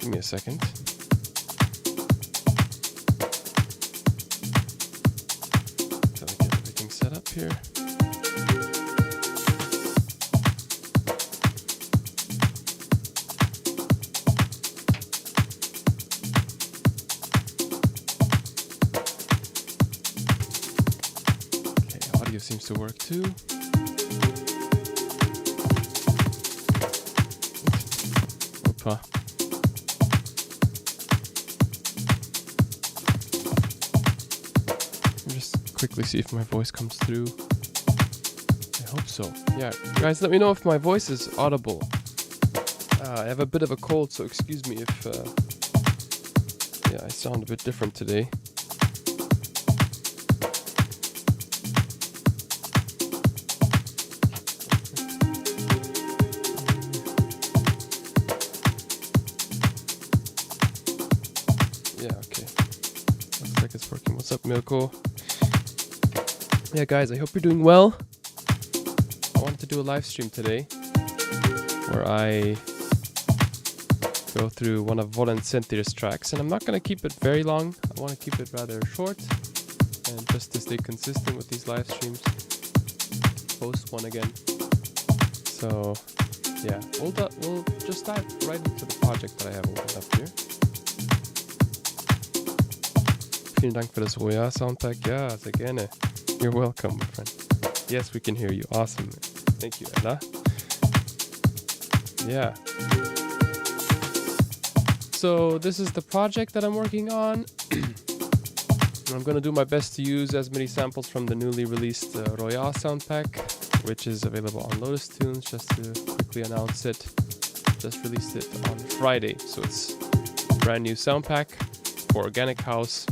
Give me a second. Until I get everything set up here. Okay, audio seems to work too. Opa. Just quickly see if my voice comes through. I hope so. Yeah, guys, let me know if my voice is audible. I have a bit of a cold, so excuse me if I sound a bit different today. Yeah, okay. Looks like it's working. What's up, Milko? Yeah, guys, I hope you're doing well. I wanted to do a live stream today where I go through one of Volen Sentir's tracks, and I'm not going to keep it very long. I want to keep it rather short, and just to stay consistent with these live streams, post one again. So, yeah, we'll just dive right into the project that I have opened up here. Vielen Dank für das Roya-Soundpack. Ja, sehr gerne. You're welcome, my friend. Yes, we can hear you. Awesome. Thank you, Ella. Yeah. So this is the project that I'm working on. I'm going to do my best to use as many samples from the newly released Roya Soundpack, which is available on LotusTunes. Just to quickly announce it, just released it on Friday. So it's a brand new soundpack for organic house,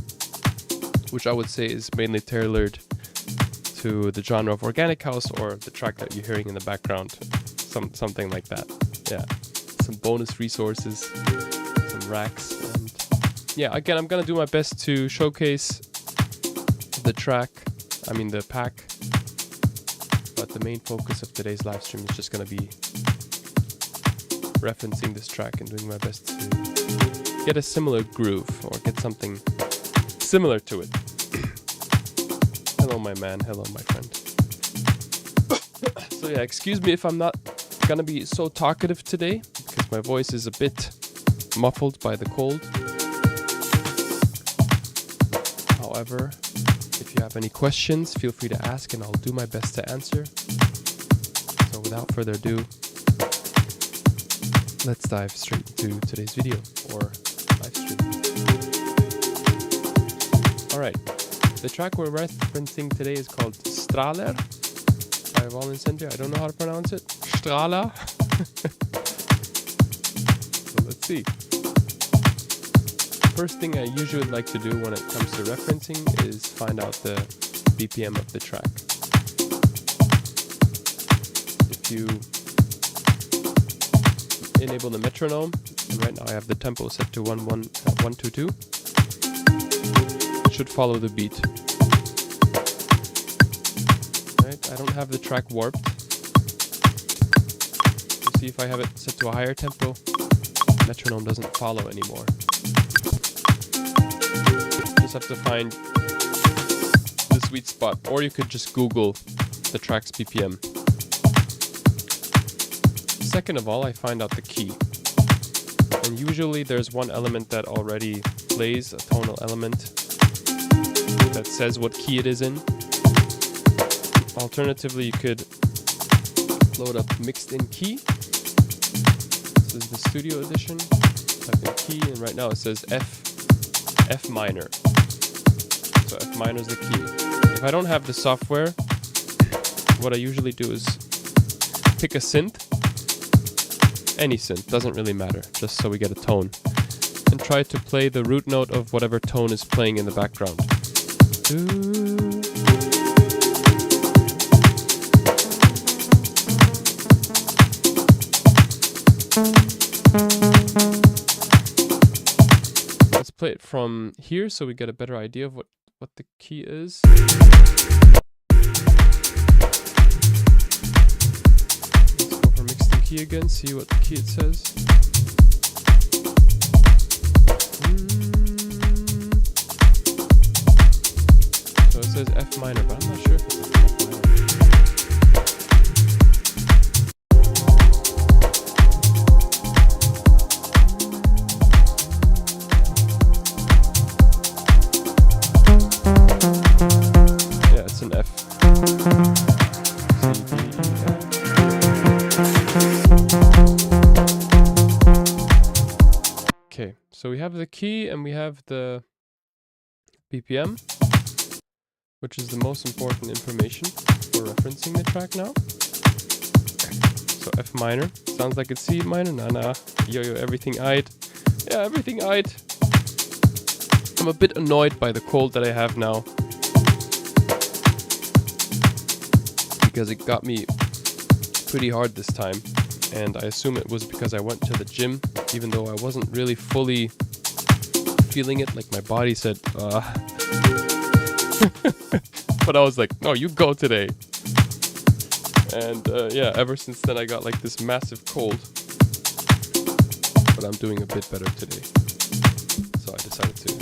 which I would say is mainly tailored to the genre of organic house or the track that you're hearing in the background, something like that. Yeah, some bonus resources, some racks, and yeah, again, I'm gonna do my best to showcase the pack, but the main focus of today's live stream is just gonna be referencing this track and doing my best to get a similar groove or get something similar to it. Hello, my man. Hello, my friend. So yeah, excuse me if I'm not gonna be so talkative today, because my voice is a bit muffled by the cold. However, if you have any questions, feel free to ask and I'll do my best to answer. So without further ado, let's dive straight into today's video or live stream. Alright. The track we're referencing today is called Straler by Volen Sentir. I don't know how to pronounce it. Straler. So let's see. First thing I usually like to do when it comes to referencing is find out the BPM of the track. If you enable the metronome, and right now I have the tempo set to 122. Should follow the beat. Right, I don't have the track warped. You see, if I have it set to a higher tempo, metronome doesn't follow anymore. Just have to find the sweet spot, or you could just Google the track's BPM. Second of all, I find out the key. And usually there's one element that already plays, a tonal element that says what key it is in. Alternatively, you could load up mixed in key. This is the studio edition. Type in key, and right now it says F minor. So F minor is the key. If I don't have the software, what I usually do is pick a synth, any synth, doesn't really matter, just so we get a tone, and try to play the root note of whatever tone is playing in the background. Let's play it from here so we get a better idea of what the key is. Let's go for mixed in key again, see what the key it says. F minor, but I'm not sure if it's F minor. Yeah, it's an F. C, D, E, F. Okay, so we have the key and we have the BPM, which is the most important information for referencing the track now. So F minor, sounds like it's C minor, nah, yo, everything aight. Yeah, everything aight. I'm a bit annoyed by the cold that I have now, because it got me pretty hard this time, and I assume it was because I went to the gym, even though I wasn't really fully feeling it, like my body said, but I was like, no, you go today. And yeah, ever since then I got like this massive cold, but I'm doing a bit better today, so I decided to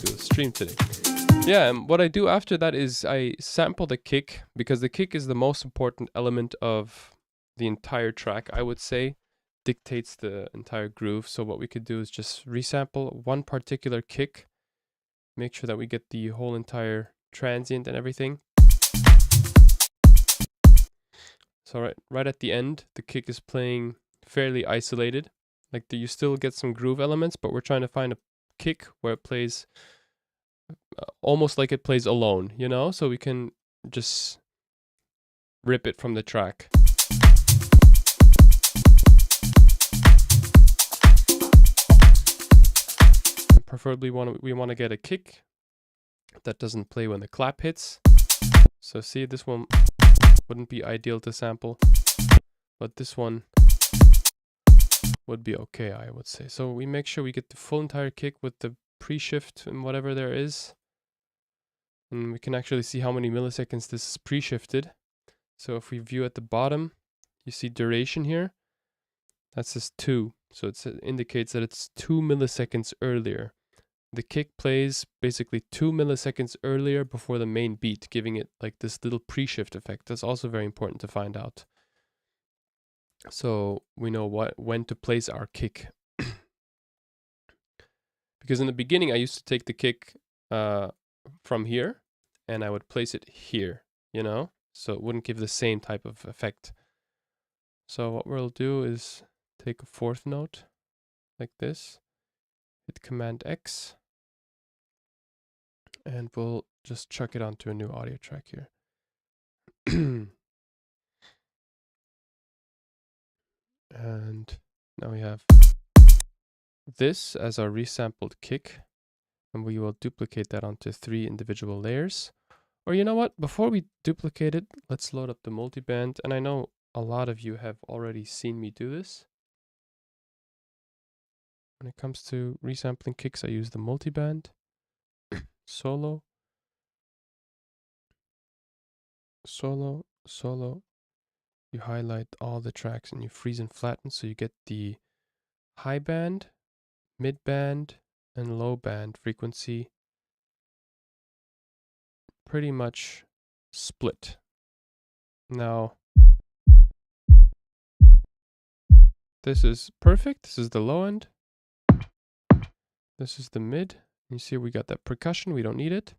do a stream today. Yeah, and what I do after that is I sample the kick, because the kick is the most important element of the entire track, I would say. Dictates the entire groove. So what we could do is just resample one particular kick, make sure that we get the whole entire transient and everything. So right at the end, the kick is playing fairly isolated. Like you still get some groove elements, but we're trying to find a kick where it plays almost like it plays alone, you know? So we can just rip it from the track. Preferably we want to get a kick that doesn't play when the clap hits. So see, this one wouldn't be ideal to sample, but this one would be okay, I would say. So we make sure we get the full entire kick with the pre-shift and whatever there is. And we can actually see how many milliseconds this is pre-shifted. So if we view at the bottom, you see duration here. That says 2. So it indicates that it's 2 milliseconds earlier. The kick plays basically 2 milliseconds earlier before the main beat, giving it like this little pre-shift effect. That's also very important to find out. So we know when to place our kick. Because in the beginning I used to take the kick from here and I would place it here, you know? So it wouldn't give the same type of effect. So what we'll do is take a fourth note like this, hit Command X, and we'll just chuck it onto a new audio track here. And now we have this as our resampled kick, and we will duplicate that onto 3 individual layers. Or you know what, before we duplicate it, let's load up the multiband. And I know a lot of you have already seen me do this. When it comes to resampling kicks, I use the multiband, solo, solo, solo. You highlight all the tracks and you freeze and flatten, so you get the high band, mid band, and low band frequency pretty much split. Now, this is perfect. This is the low end. This is the mid. You see we got that percussion, we don't need it.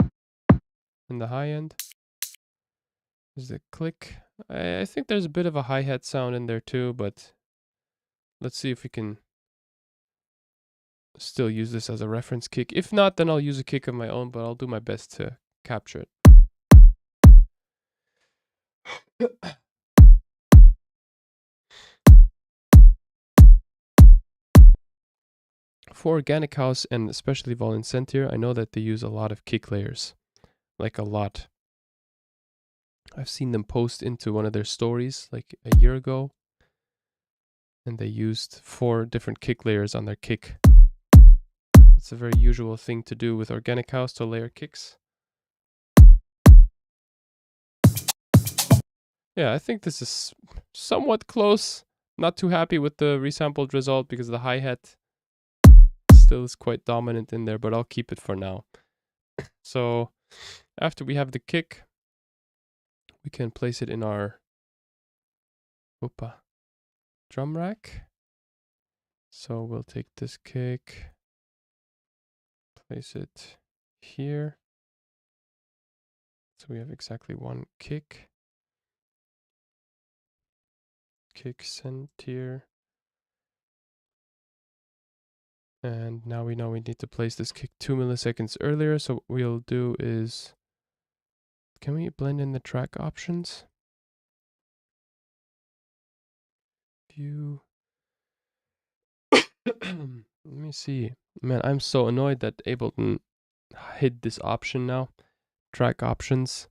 And the high end is the click. I think there's a bit of a hi-hat sound in there too, but let's see if we can still use this as a reference kick. If not, then I'll use a kick of my own, but I'll do my best to capture it. For Organic House and especially Volen Sentir, I know that they use a lot of kick layers, like a lot. I've seen them post into one of their stories like a year ago, and they used 4 different kick layers on their kick. It's a very usual thing to do with Organic House, to layer kicks. Yeah, I think this is somewhat close. Not too happy with the resampled result because the hi-hat still is quite dominant in there, but I'll keep it for now. So After we have the kick, we can place it in our drum rack. So we'll take this kick, place it here. So we have exactly one kick. Kick Sentir. And now we know we need to place this kick 2 milliseconds earlier. So what we'll do is, can we blend in the track options? View. Let me see. Man, I'm so annoyed that Ableton hid this option now. Track options.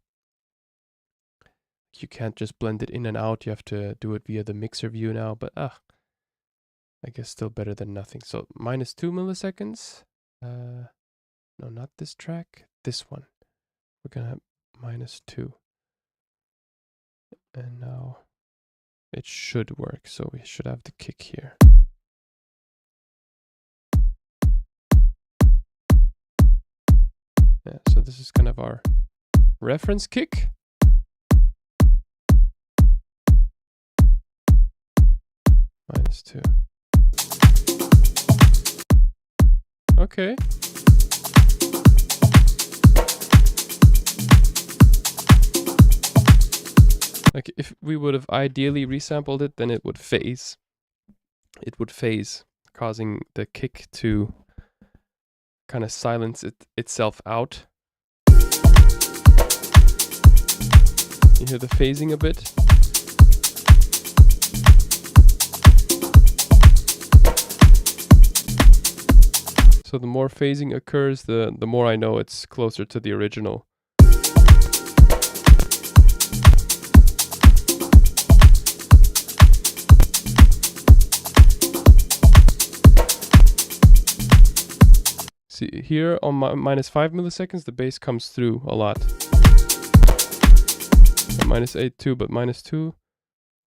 You can't just blend it in and out. You have to do it via the mixer view now. But I guess still better than nothing. So -2 milliseconds. No, not this track. This one. We're gonna have -2. And now it should work. So we should have the kick here. Yeah, so this is kind of our reference kick. -2. Okay. Like if we would have ideally resampled it, then it would phase. It would phase, causing the kick to kind of silence itself out. You hear the phasing a bit. So the more phasing occurs, the more I know it's closer to the original. See, here on -5 milliseconds, the bass comes through a lot. -8 too, but -2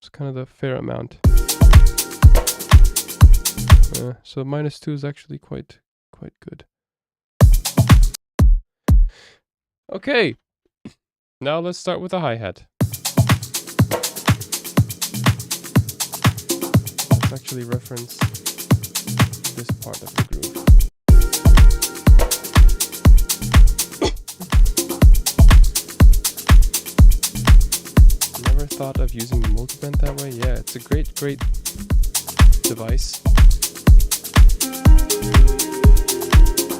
is kind of the fair amount. So -2 is actually quite good. Okay, now let's start with the hi-hat. Let's actually reference this part of the groove. Never thought of using the multiband that way. Yeah, it's a great device.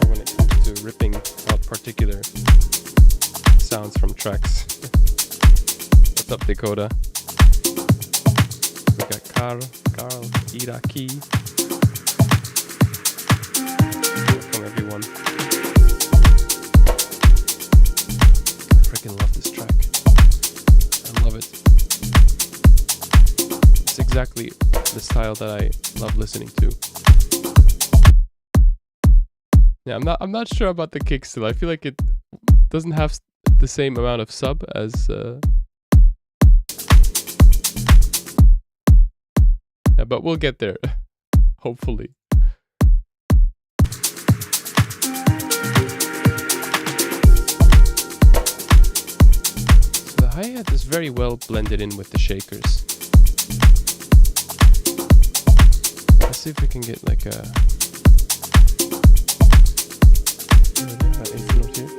When it comes to ripping out particular sounds from tracks. What's up, Dakota? We got Carl, Iraqi. Welcome, everyone. I freaking love this track. I love it. It's exactly the style that I love listening to. Yeah, I'm not sure about the kick still. I feel like it doesn't have the same amount of sub as yeah, but we'll get there. Hopefully. So the hi-hat is very well blended in with the shakers. Let's see if we can get like a eighth note here.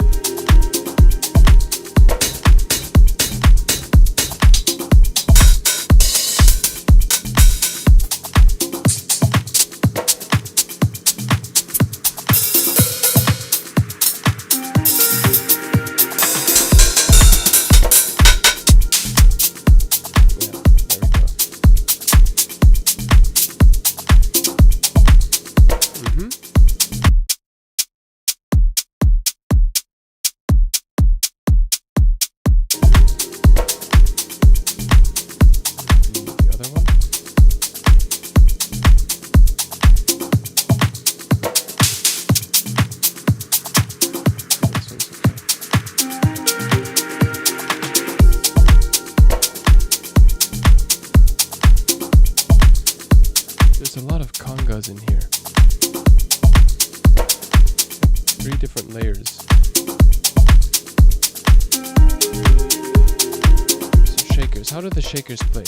There's a lot of congas in here. 3 different layers. shakers. How do the shakers play?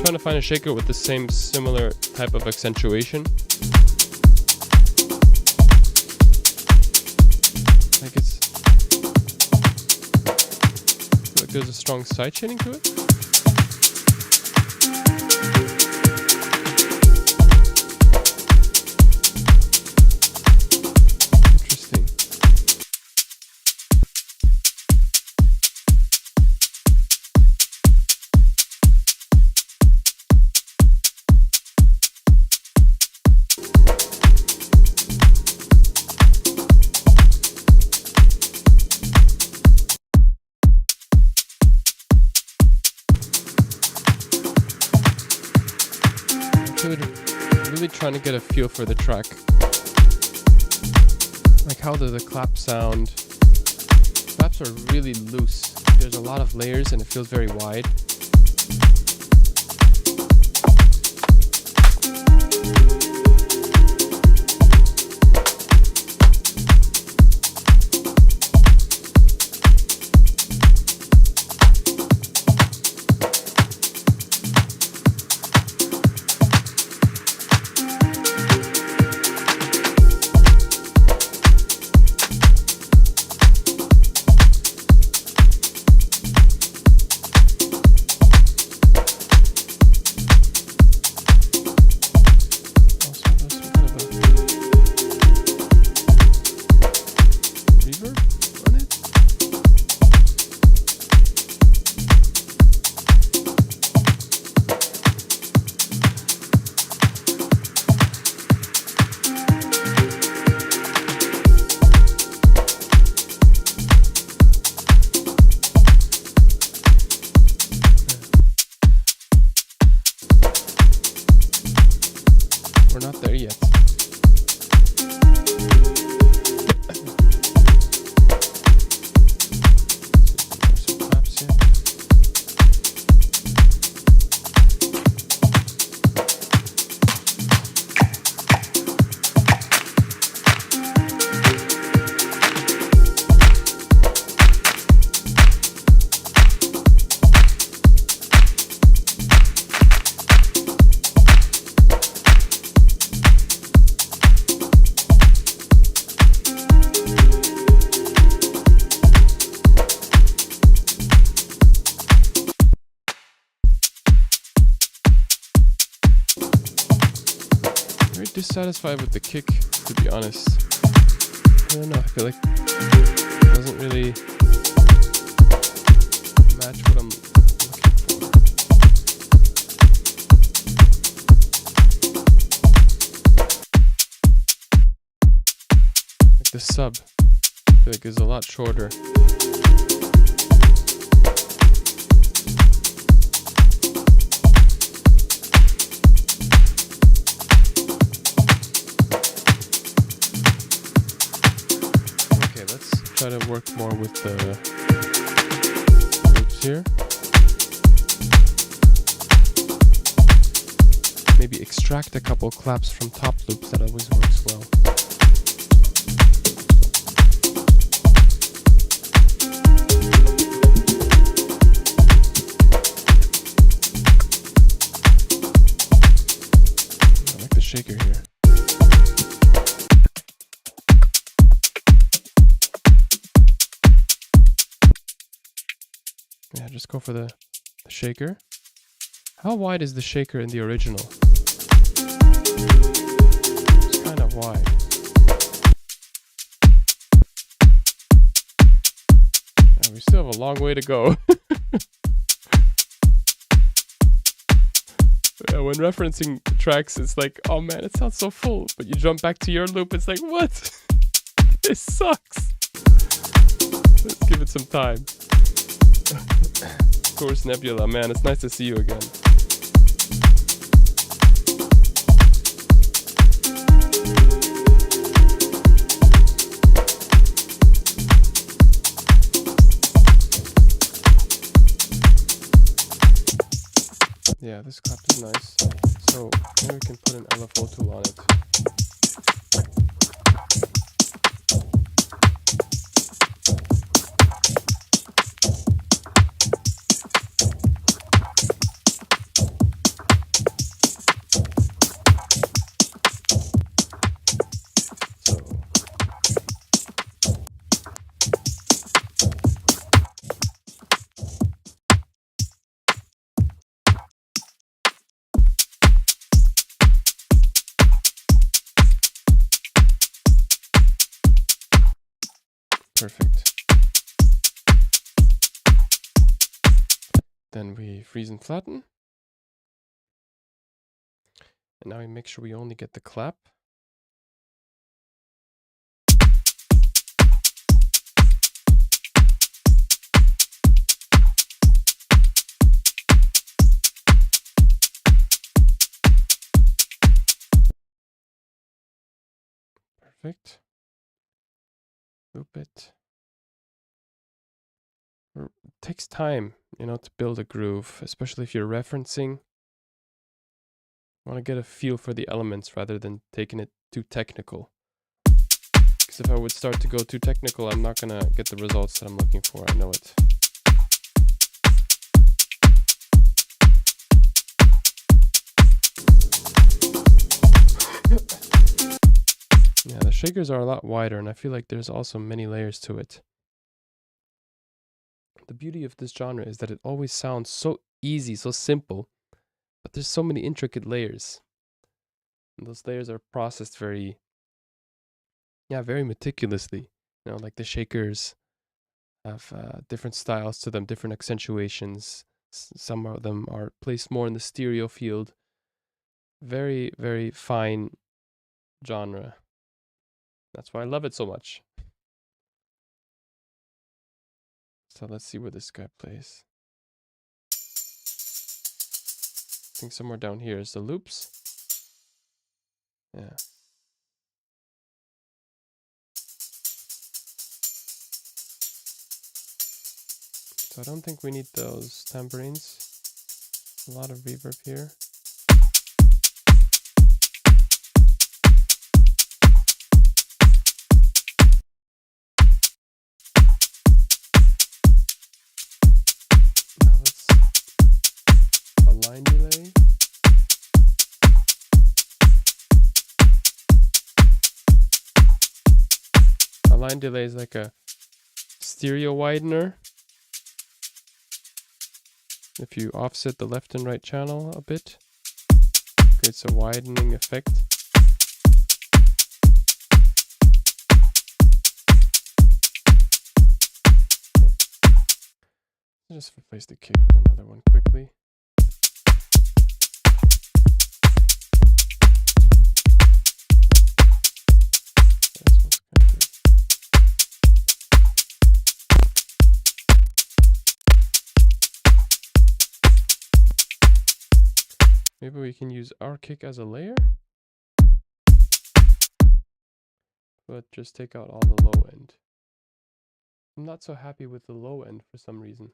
Trying to find a shaker with the same similar type of accentuation. Like there's a strong sidechaining to it. Interesting. Really trying to get a feel for the track. Like how does the clap sound? Claps are really loose. There's a lot of layers and it feels very wide. We're not there yet. Some claps here. Dissatisfied with the kick, to be honest. I don't know, I feel like it doesn't really match what I'm looking for. Like the sub, I feel like is a lot shorter. Try to work more with the loops here. Maybe extract a couple claps from top loops, that always works well. I like the shaker here. Yeah, just go for the shaker. How wide is the shaker in the original? It's kind of wide. Yeah, we still have a long way to go. Yeah, when referencing tracks, it's like, oh man, it sounds so full. But you jump back to your loop, it's like, what? This sucks. Let's give it some time. Of course, Nebula, man, it's nice to see you again. Yeah, this clap is nice. So maybe we can put an LFO tool on it. Perfect. Then we freeze and flatten. And now we make sure we only get the clap. Perfect. Loop it. It takes time, you know, to build a groove, especially if you're referencing. I want to get a feel for the elements rather than taking it too technical. Because if I would start to go too technical, I'm not going to get the results that I'm looking for. I know it. Yeah, the shakers are a lot wider, and I feel like there's also many layers to it. The beauty of this genre is that it always sounds so easy, so simple, but there's so many intricate layers. And those layers are processed very meticulously. You know, like the shakers have different styles to them, different accentuations. Some of them are placed more in the stereo field. Very, very fine genre. That's why I love it so much. So let's see where this guy plays. I think somewhere down here is the loops. Yeah. So I don't think we need those tambourines. A lot of reverb here. Line delay. A line delay is like a stereo widener. If you offset the left and right channel a bit, it creates a widening effect. I'll just replace the kick with another one quickly. Maybe we can use our kick as a layer, but just take out all the low end. I'm not so happy with the low end for some reason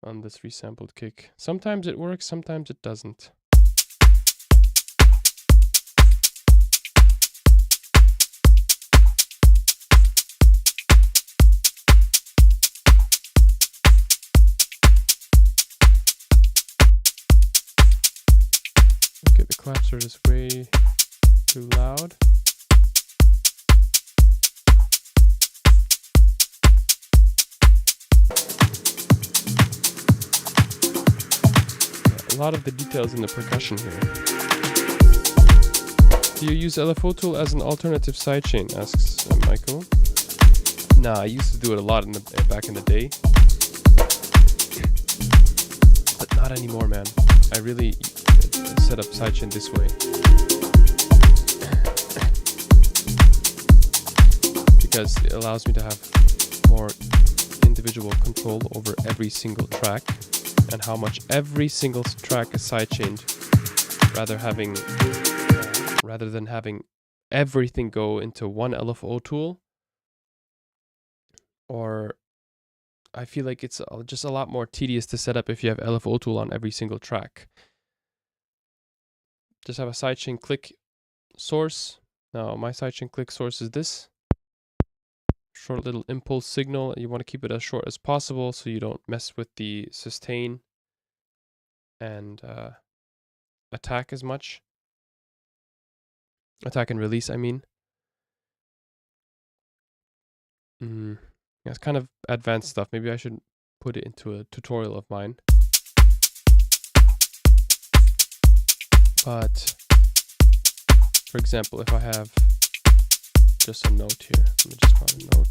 on this resampled kick. Sometimes it works, sometimes it doesn't. Okay, the claps are just way too loud. A lot of the details in the percussion here. Do you use LFO tool as an alternative sidechain? Asks Michael. Nah, I used to do it a lot back in the day, but not anymore, man. I really set up sidechain this way because it allows me to have more individual control over every single track and how much every single track is sidechained, rather than having everything go into one LFO tool. Or I feel like it's just a lot more tedious to set up if you have LFO tool on every single track. Just have a sidechain click source. Now my sidechain click source is this short little impulse signal. You want to keep it as short as possible so you don't mess with the sustain and attack as much. Attack and release, I mean. Yeah, it's kind of advanced stuff. Maybe I should put it into a tutorial of mine. But for example, if I have just a note here, let me just find a note.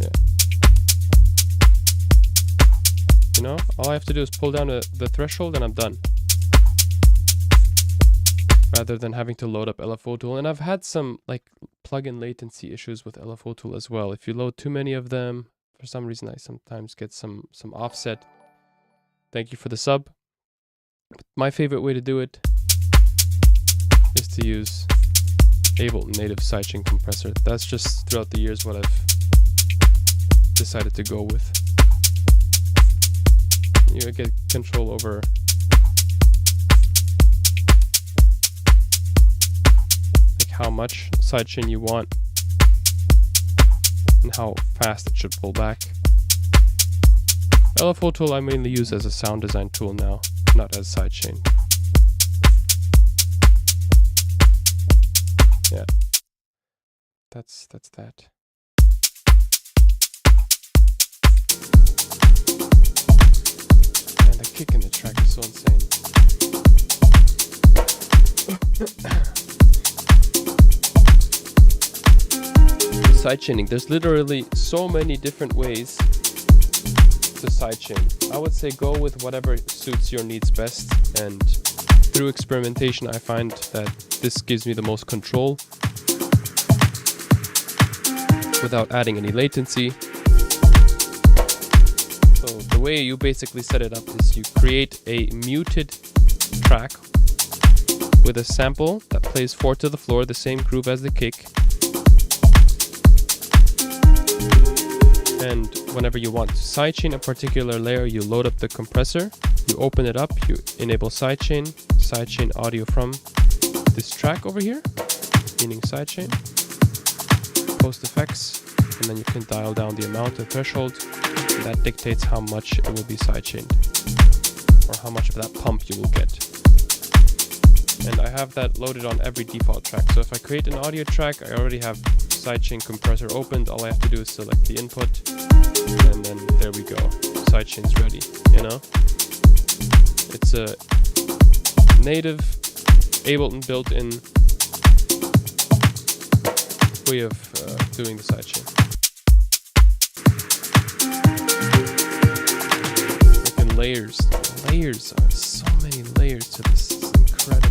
Yeah. You know, all I have to do is pull down the threshold and I'm done, rather than having to load up LFO tool. And I've had some like plugin latency issues with LFO tool as well. If you load too many of them, for some reason I sometimes get some offset. Thank you for the sub. My favorite way to do it is to use Ableton native sidechain compressor. That's just throughout the years what I've decided to go with. You get control over how much sidechain you want and how fast it should pull back. LFO tool I mainly use as a sound design tool now, not as sidechain. Yeah, that's that. And the kick in the track is so insane. Sidechaining, there's literally so many different ways to sidechain. I would say go with whatever suits your needs best, and through experimentation I find that this gives me the most control without adding any latency. So the way you basically set it up is you create a muted track with a sample that plays 4 to the floor, the same groove as the kick. And whenever you want to sidechain a particular layer, you load up the compressor, you open it up, you enable sidechain audio from this track over here, meaning sidechain, post effects, and then you can dial down the amount and threshold, and that dictates how much it will be sidechained, or how much of that pump you will get. And I have that loaded on every default track. So if I create an audio track, I already have sidechain compressor opened. All I have to do is select the input, and then there we go. Sidechain's ready, you know? It's a native Ableton built-in way of doing the sidechain. Like in layers, so many layers to this. It's incredible.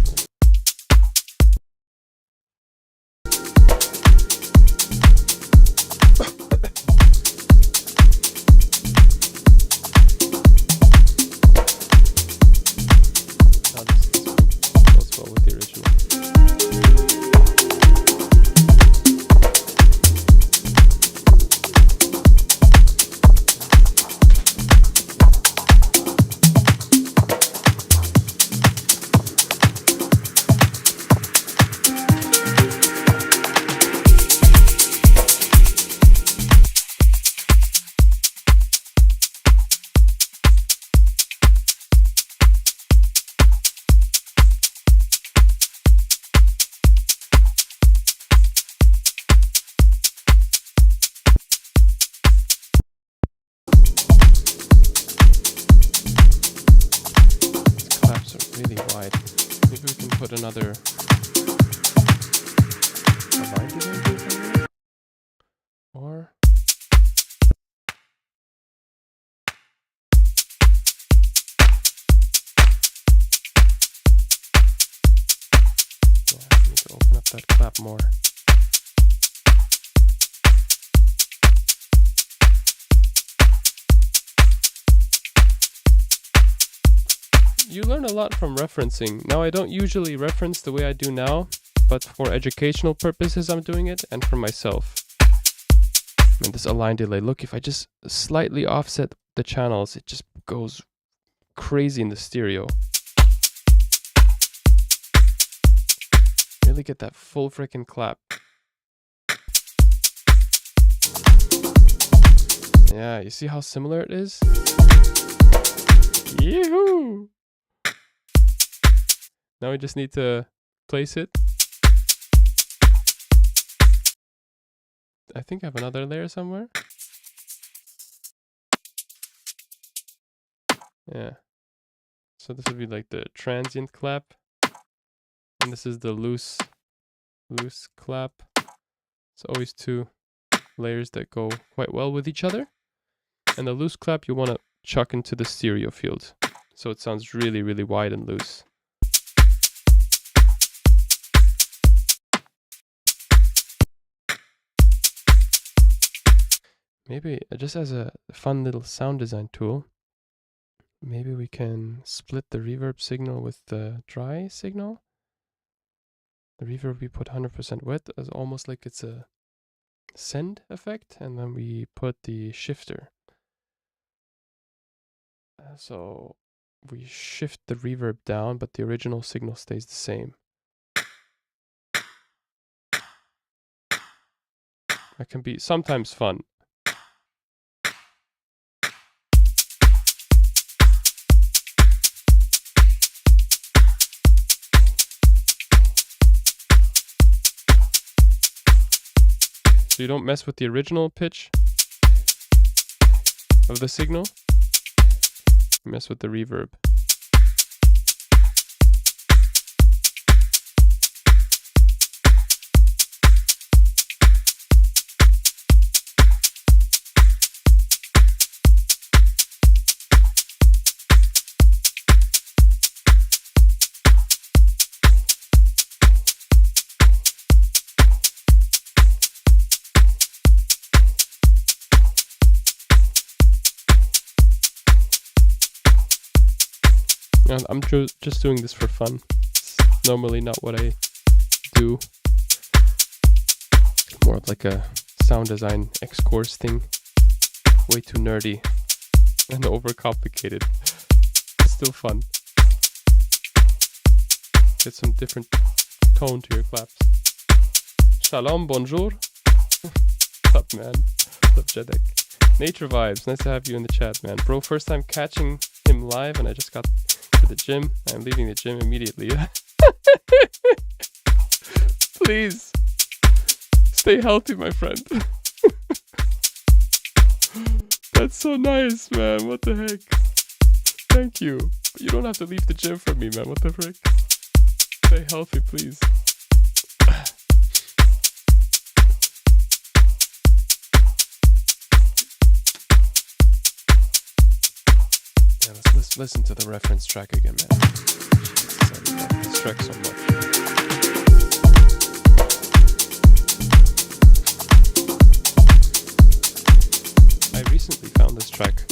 Another or I need to open up that clap more. You learn a lot from referencing. Now, I don't usually reference the way I do now, but for educational purposes I'm doing it, and for myself. And this align delay, look, if I just slightly offset the channels, it just goes crazy in the stereo. Really get that full freaking clap. Yeah, you see how similar it is? Yee-hoo! Now we just need to place it. I think I have another layer somewhere. Yeah. So this would be like the transient clap. And this is the loose clap. It's always two layers that go quite well with each other. And the loose clap you want to chuck into the stereo field. So it sounds really, really wide and loose. Maybe just as a fun little sound design tool, maybe we can split the reverb signal with the dry signal. The reverb we put 100% wet as almost like it's a send effect, and then we put the shifter. So we shift the reverb down, but the original signal stays the same. That can be sometimes fun. So you don't mess with the original pitch of the signal, you mess with the reverb. I'm just doing this for fun. It's normally not what I do. More like a sound design X-course thing. Way too nerdy and overcomplicated. Still fun. Get some different tone to your claps. Shalom, bonjour. What's up, man? What's up, Jedek? Nature Vibes, nice to have you in the chat, man. Bro, first time catching him live and I just got to the gym. I'm leaving the gym immediately. Please stay healthy, my friend. That's so nice, man. What the heck? Thank you. But you don't have to leave the gym for me, man. What the frick? Stay healthy, please. Yeah, let's listen to the reference track again, man. I love this track so much. I recently found this track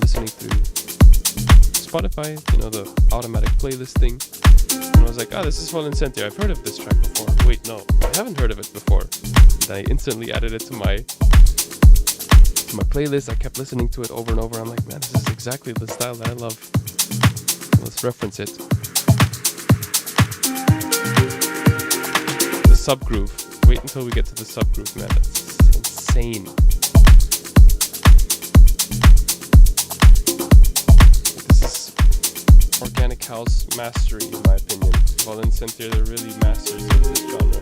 listening through Spotify, you know, the automatic playlist thing. And I was like, this is Volen Sentir. I've heard of this track before. Wait, no, I haven't heard of it before. And I instantly added it to my playlist. I kept listening to it over and over. I'm like, man, this is exactly the style that I love. Let's reference it. The subgroove. Wait until we get to the subgroove, man. It's insane. This is organic house mastery, in my opinion. Volen Sentir, they're really masters of this genre.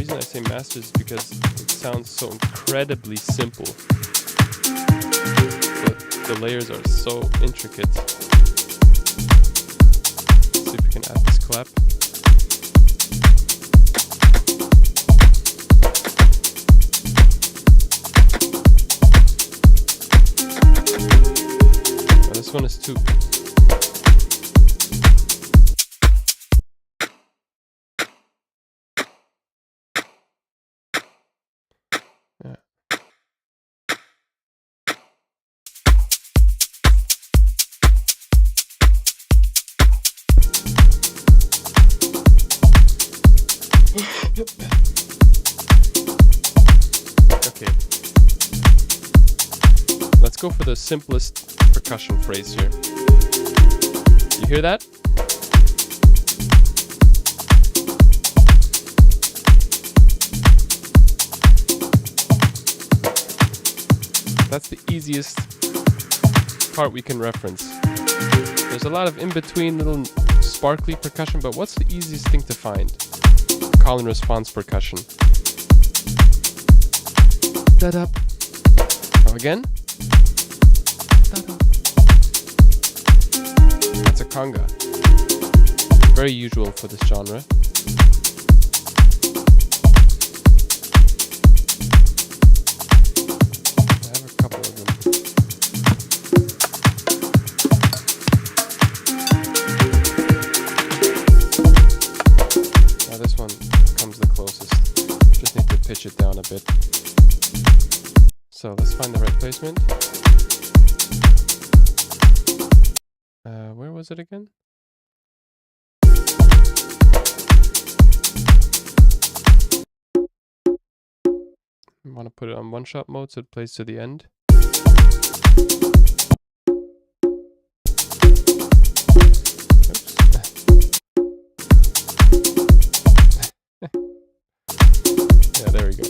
I say masters because it sounds so incredibly simple, but the layers are so intricate. Let's see if we can add this clap. one is 2. Yeah. Okay. Let's go for the simplest percussion phrase here. You hear that? That's the easiest part we can reference. There's a lot of in-between little sparkly percussion, but what's the easiest thing to find? Call and response percussion. Da-da. Oh, again? Da-da. That's a conga. Very usual for this genre. I have a couple of them. Now this one comes the closest. Just need to pitch it down a bit. So let's find the right placement. Where was it again? I want to put it on one-shot mode so it plays to the end. Oops. Yeah, there we go.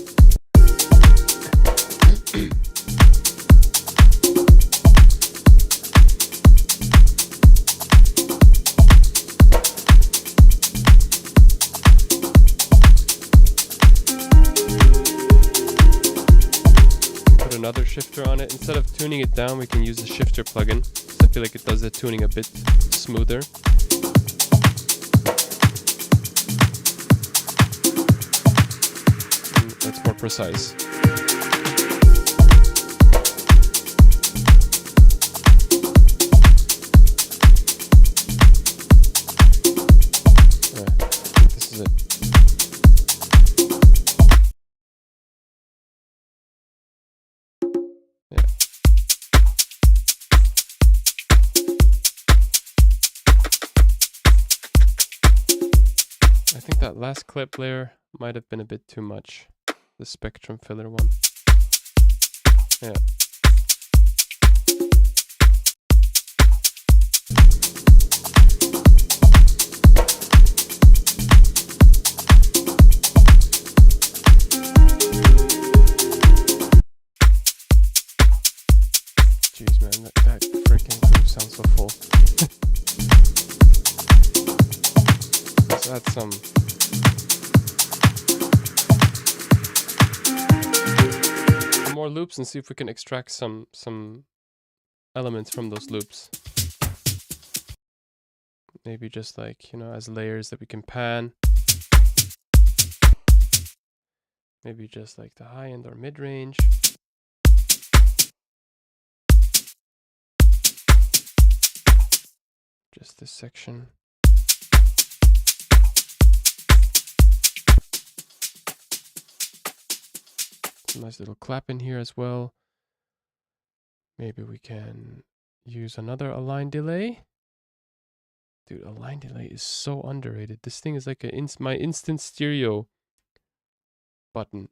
Another shifter on it. Instead of tuning it down, we can use the shifter plugin. I feel like it does the tuning a bit smoother. And that's more precise. I think this is it. I think that last clip layer might have been a bit too much. The spectrum filler one. Yeah. Jeez, man, that freaking groove sounds so full. Let's add some more loops and see if we can extract some elements from those loops. Maybe just like, you know, as layers that we can pan. Maybe just like the high end or mid range. Just this section. Nice little clap in here as well. Maybe we can use another align delay. Dude, align delay is so underrated. This thing is like my instant stereo button.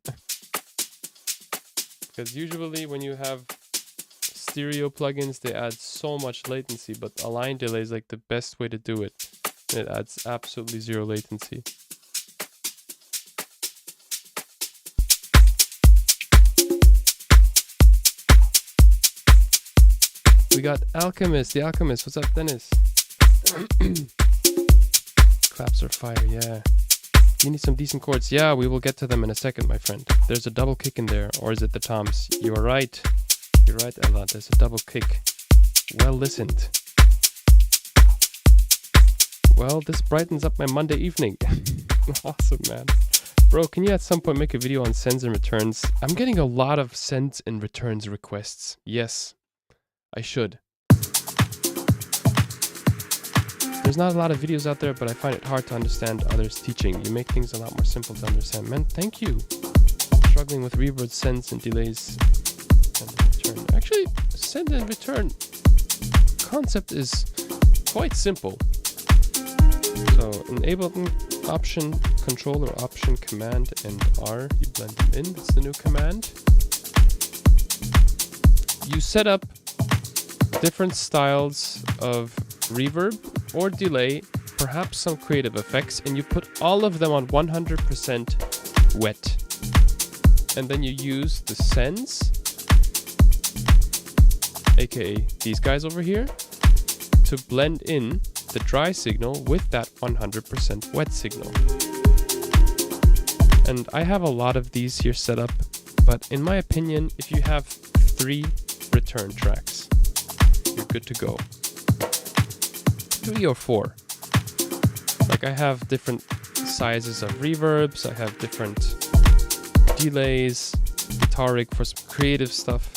Because usually when you have stereo plugins, they add so much latency, but align delay is like the best way to do it. It adds absolutely zero latency. We got Alchemist, the Alchemist. What's up, Dennis? Claps are fire, yeah. You need some decent chords. Yeah, we will get to them in a second, my friend. There's a double kick in there, or is it the toms? You are right. You're right, Ella. There's a double kick. Well listened. Well, this brightens up my Monday evening. Awesome, man. Bro, can you at some point make a video on sends and returns? I'm getting a lot of sends and returns requests. Yes. I should. There's not a lot of videos out there, but I find it hard to understand others teaching. You make things a lot more simple to understand. Man, thank you. Struggling with reverb, sends, and delays. Send and return. Actually, send and return concept is quite simple. So enabling option control or option command and R, you blend them in. That's the new command. You set up different styles of reverb or delay, perhaps some creative effects, and you put all of them on 100% wet. And then you use the sends, aka these guys over here, to blend in the dry signal with that 100% wet signal. And I have a lot of these here set up, but in my opinion, if you have 3 return tracks, you're good to go. 3 or 4. Like I have different sizes of reverbs, I have different delays, guitar rig for some creative stuff.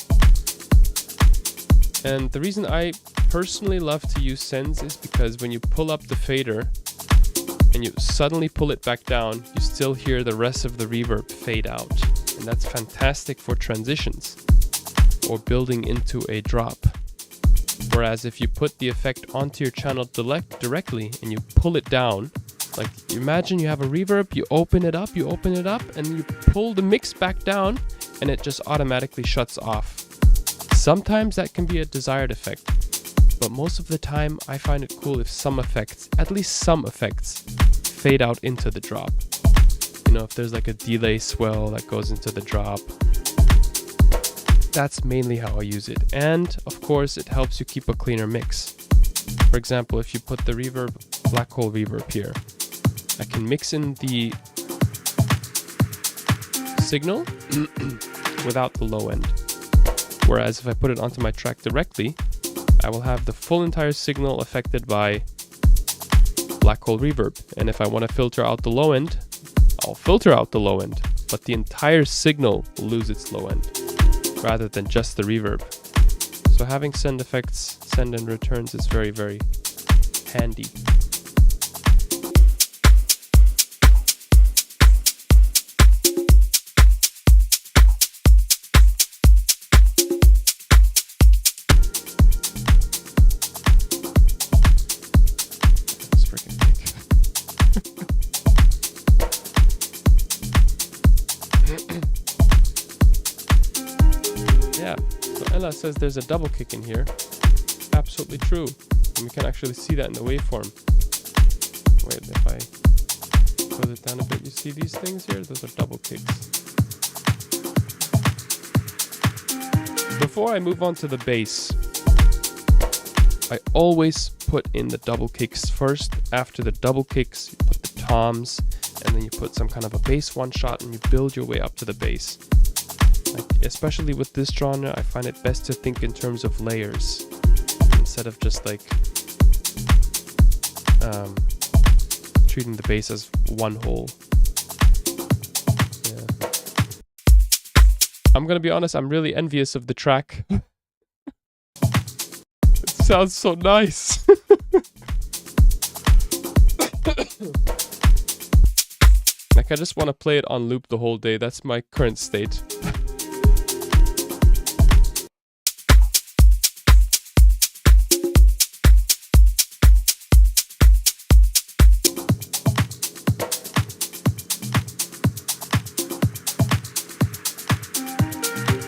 And the reason I personally love to use sends is because when you pull up the fader and you suddenly pull it back down, you still hear the rest of the reverb fade out. And that's fantastic for transitions or building into a drop. Whereas if you put the effect onto your channel directly and you pull it down, like imagine you have a reverb, you open it up, and you pull the mix back down and it just automatically shuts off. Sometimes that can be a desired effect, but most of the time I find it cool if some effects, at least some effects, fade out into the drop. You know, if there's like a delay swell that goes into the drop. That's mainly how I use it. And of course it helps you keep a cleaner mix. For example, if you put the reverb, black hole reverb here, I can mix in the signal without the low end. Whereas if I put it onto my track directly, I will have the full entire signal affected by black hole reverb. And if I want to filter out the low end, I'll filter out the low end, but the entire signal will lose its low end rather than just the reverb. So having send effects, send and returns is very, very handy. Yeah, so Ella says there's a double kick in here. Absolutely true. And we can actually see that in the waveform. Wait, if I close it down a bit, you see these things here? Those are double kicks. Before I move on to the bass, I always put in the double kicks first. After the double kicks, you put the toms, and then you put some kind of a bass one shot, and you build your way up to the bass. Like, especially with this genre, I find it best to think in terms of layers instead of just like treating the bass as one whole. Yeah. I'm gonna be honest, I'm really envious of the track. It sounds so nice. Like I just want to play it on loop the whole day. That's my current state.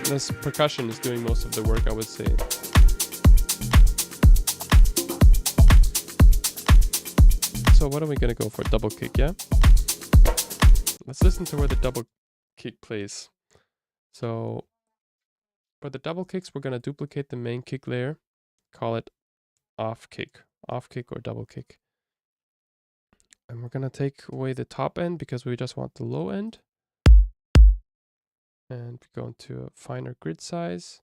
This percussion is doing most of the work, I would say. So what are we gonna go for? Double kick, yeah? Let's listen to where the double kick plays. So for the double kicks, we're gonna duplicate the main kick layer, call it off kick or double kick. And we're gonna take away the top end because we just want the low end. And we go into a finer grid size.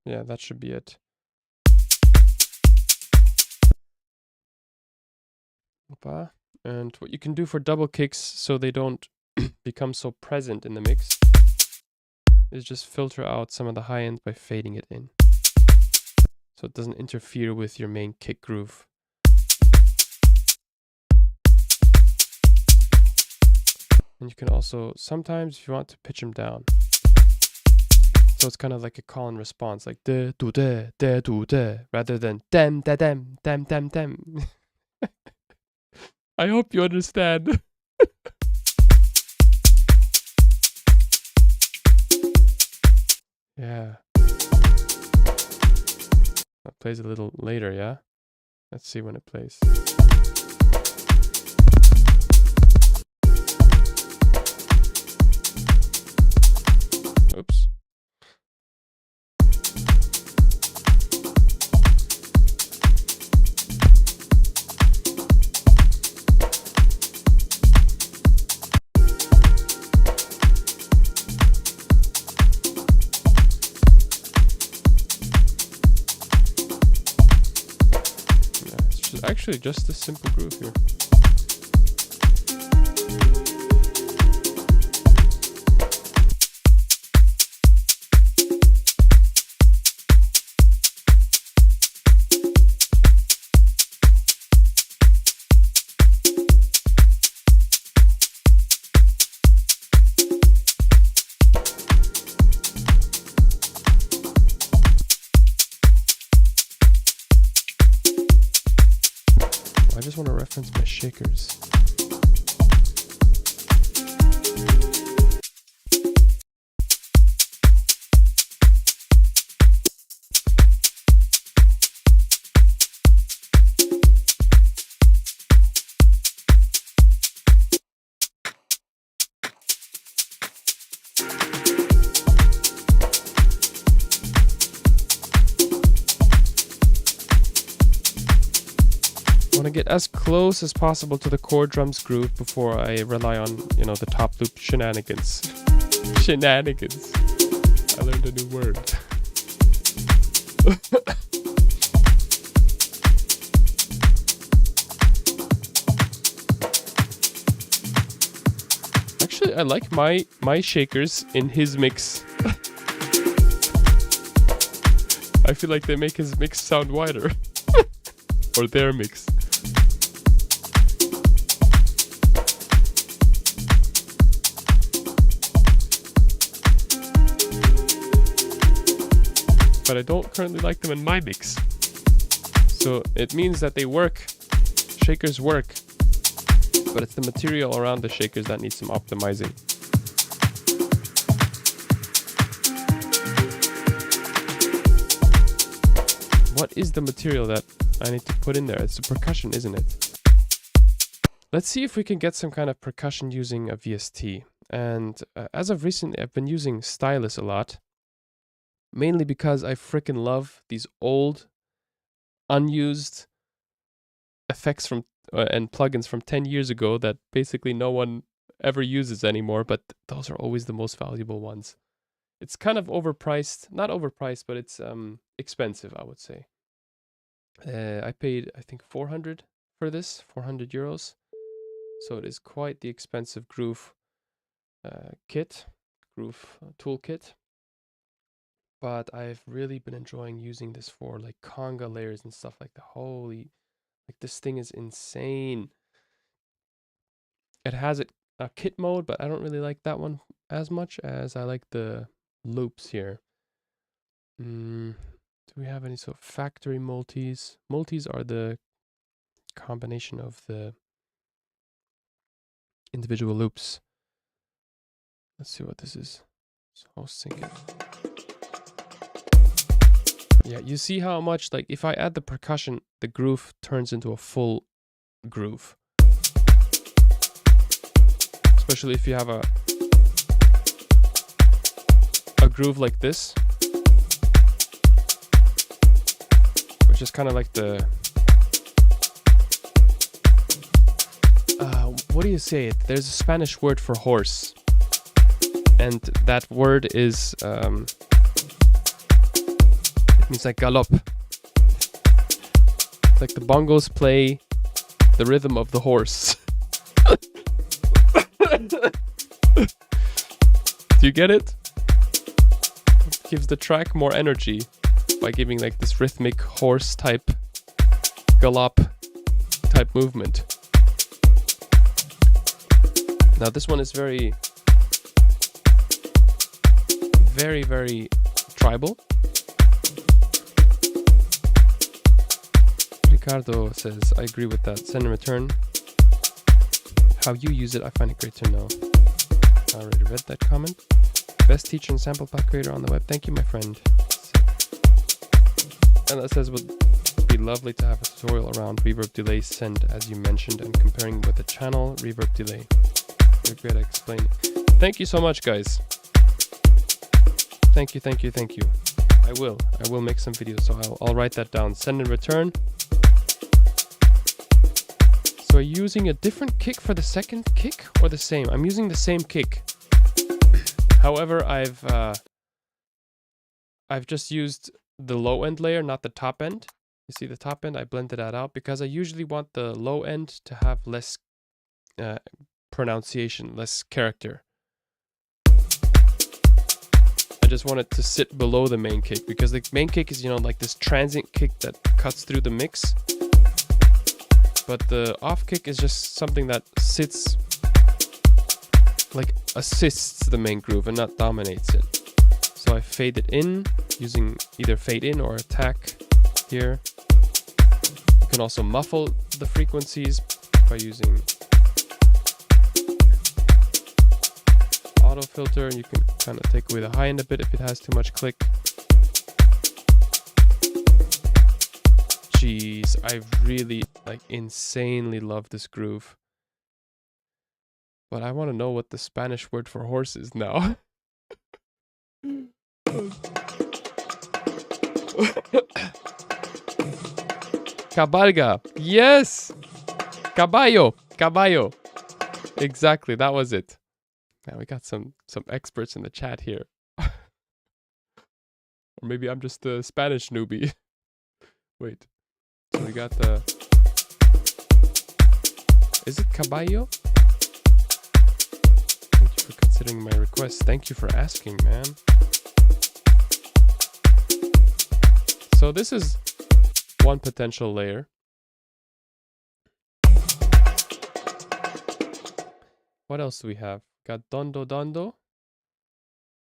Yeah, that should be it. Opa. And what you can do for double kicks so they don't become so present in the mix is just filter out some of the high end by fading it in, so it doesn't interfere with your main kick groove. And you can also, sometimes if you want to pitch them down, so it's kind of like a call and response, like de do de de do de, rather than dem da dem dem dem dem. I hope you understand. Yeah. That plays a little later, yeah? Let's see when it plays. Oops. Actually just a simple groove here. I just want to reference my shakers. I want to get as close as possible to the core drums groove before I rely on, you know, the top loop shenanigans. Shenanigans. I learned a new word. Actually, I like my shakers in his mix. I feel like they make his mix sound wider. Or their mix. But I don't currently like them in my mix. So it means that they work. Shakers work. But it's the material around the shakers that needs some optimizing. What is the material that I need to put in there? It's the percussion, isn't it? Let's see if we can get some kind of percussion using a VST. And as of recently, I've been using Stylus a lot. Mainly because I freaking love these old, unused effects from and plugins from 10 years ago that basically no one ever uses anymore, but those are always the most valuable ones. It's kind of overpriced, not overpriced, but it's expensive, I would say. I paid, I think, 400 for this, 400 euros. So it is quite the expensive groove toolkit. But I've really been enjoying using this for like conga layers and stuff like that. Holy, like this thing is insane. It has a kit mode, but I don't really like that one as much as I like the loops here. Do we have any sort of factory multis? Multis are the combination of the individual loops. Let's see what this is. So I'll sync it. Yeah, you see how much, like, if I add the percussion, the groove turns into a full groove. Especially if you have a groove like this, which is kind of like the what do you say it? There's a Spanish word for horse, and that word is it means like galop. Like the bongos play the rhythm of the horse. Do you get it? It gives the track more energy by giving like this rhythmic horse type gallop type movement. Now this one is very tribal. Ricardo says, I agree with that. Send and return. How you use it, I find it great to know. I already read that comment. Best teacher and sample pack creator on the web. Thank you, my friend. And that says, would be lovely to have a tutorial around reverb delay send, as you mentioned, and comparing with the channel reverb delay. You're great at explaining. Thank you so much, guys. Thank you. I will make some videos, so I'll write that down. Send and return. So are you using a different kick for the second kick or the same? I'm using the same kick. However, I've just used the low end layer, not the top end. You see the top end? I blended that out because I usually want the low end to have less pronunciation, less character. I just want it to sit below the main kick because the main kick is, you know, like this transient kick that cuts through the mix. But the off kick is just something that sits, like assists the main groove and not dominates it. So I fade it in using either fade in or attack here. You can also muffle the frequencies by using auto filter, and you can kind of take away the high end a bit if it has too much click. Jeez, I really like insanely love this groove. But I want to know what the Spanish word for horse is now. Cabalga. Yes! Caballo. Exactly, that was it. Now we got some experts in the chat here. Or maybe I'm just a Spanish newbie. Wait. So we got the... Is it caballo? Thank you for considering my request. Thank you for asking, man. So this is one potential layer. What else do we have? Got Dondo Dondo.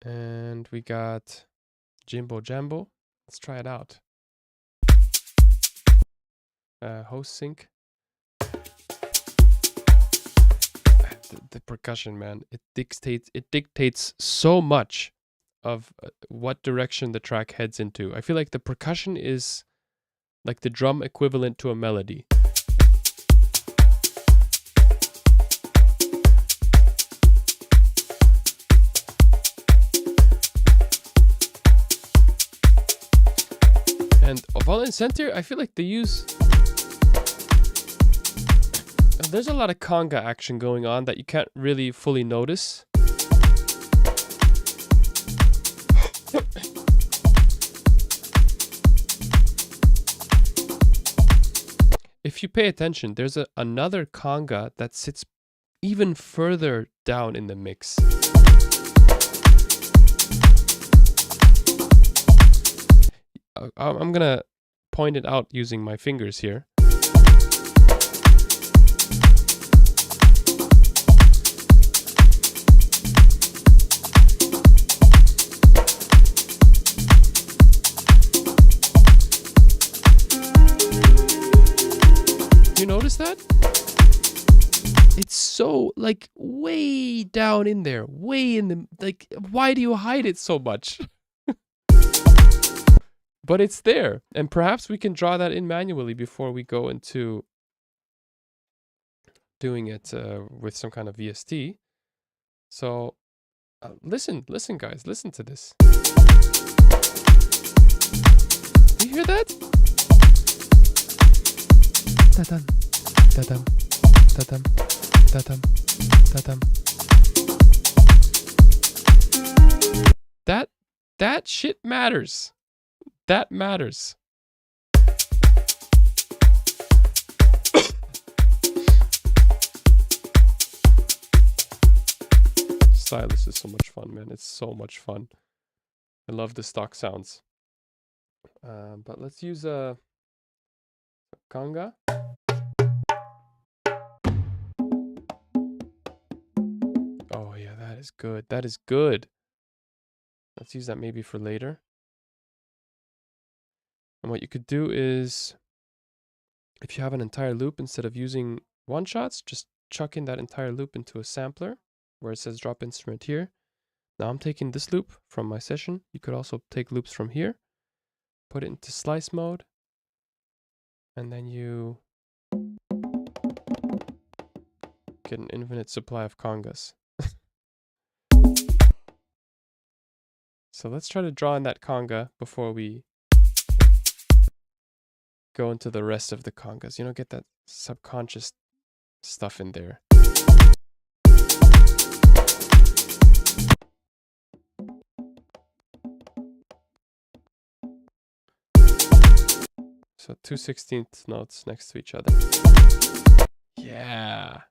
And we got Jimbo Jambo. Let's try it out. Host sync. The percussion, man, it dictates so much of what direction the track heads into. I feel like the percussion is like the drum equivalent to a melody. And Volen Sentir, I feel like they use... There's a lot of conga action going on that you can't really fully notice. If you pay attention, there's another conga that sits even further down in the mix. I'm gonna point it out using my fingers here. You notice that? It's so like way down in there, way in the, like, why do you hide it so much? But it's there, and perhaps we can draw that in manually before we go into doing it with some kind of VST. So listen guys, listen to this. Do you hear that? Ta-dum, ta-dum, ta-dum, ta-dum, ta-dum. That shit matters. That matters. Stylus is so much fun, man. It's so much fun. I love the stock sounds. But let's use a conga. Oh yeah, that is good. That is good. Let's use that maybe for later. And what you could do is, if you have an entire loop, instead of using one shots, just chuck in that entire loop into a sampler where it says drop instrument here. Now I'm taking this loop from my session. You could also take loops from here, put it into slice mode, and then you get an infinite supply of congas. So let's try to draw in that conga before we go into the rest of the congas. You know, get that subconscious stuff in there. So 2/16 notes next to each other. Yeah.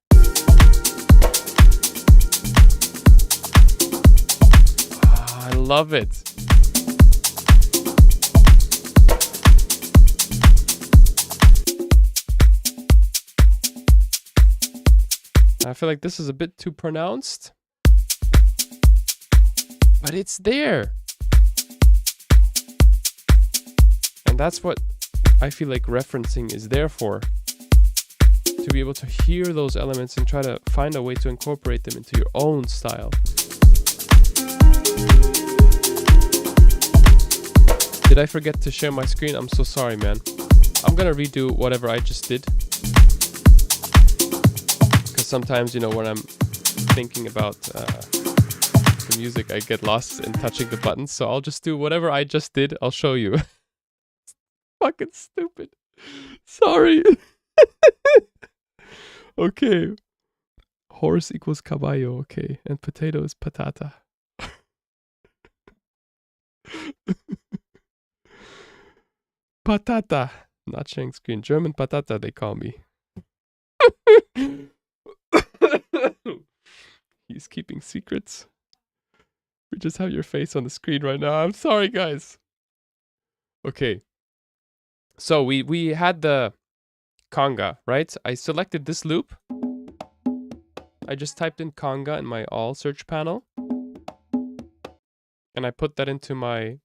Oh, I love it. I feel like this is a bit too pronounced, but it's there. And that's what I feel like referencing is there for. To be able to hear those elements and try to find a way to incorporate them into your own style. Did I forget to share my screen? I'm so sorry, man. I'm gonna redo whatever I just did. Sometimes, you know, when I'm thinking about the music, I get lost in touching the buttons. So I'll just do whatever I just did. I'll show you. It's fucking stupid. Sorry. Okay. Horse equals caballo. Okay. And potato is patata. Patata. Not sharing screen. German patata, they call me. He's keeping secrets. We just have your face on the screen right now. I'm sorry, guys. Okay. So we had the conga, right? I selected this loop. I just typed in conga in my all search panel. And I put that into my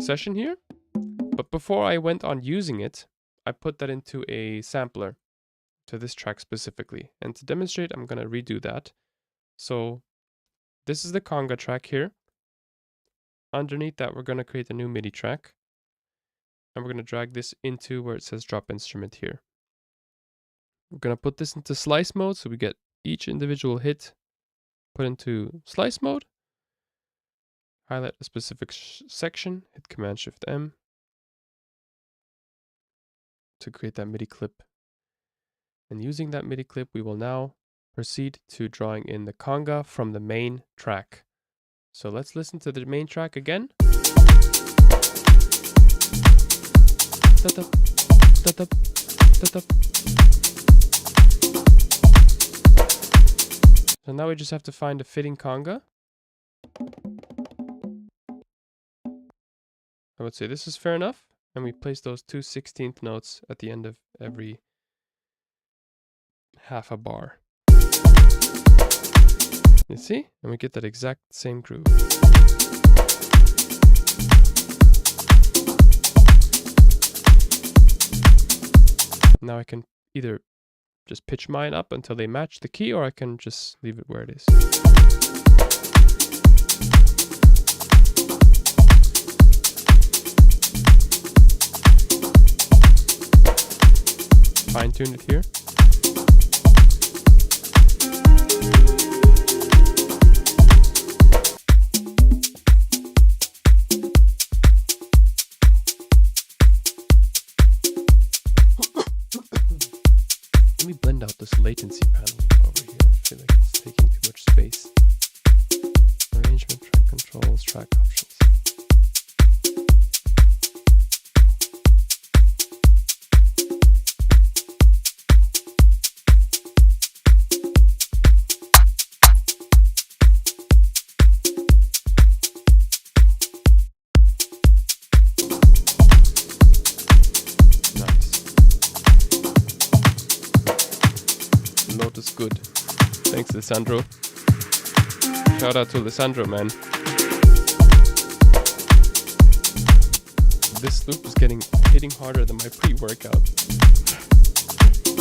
session here. But before I went on using it, I put that into a sampler to this track specifically. And to demonstrate, I'm going to redo that. So this is the conga track here. Underneath that, we're going to create a new MIDI track. And we're going to drag this into where it says drop instrument here. We're going to put this into slice mode, so we get each individual hit put into slice mode. Highlight a specific section, hit Command-Shift-M to create that MIDI clip. And using that MIDI clip, we will now proceed to drawing in the conga from the main track. So let's listen to the main track again. So now we just have to find a fitting conga. I would say this is fair enough. And we place those 2/16 notes at the end of every half a bar. You see? And we get that exact same groove. Now I can either just pitch mine up until they match the key, or I can just leave it where it is. Fine tune it here. Let me blend out this latency panel over here. I feel like it's taking too much space. Arrangement, track controls, track options. was good. Thanks, Lissandro. Shout out to Lissandro, man. This loop is hitting harder than my pre-workout.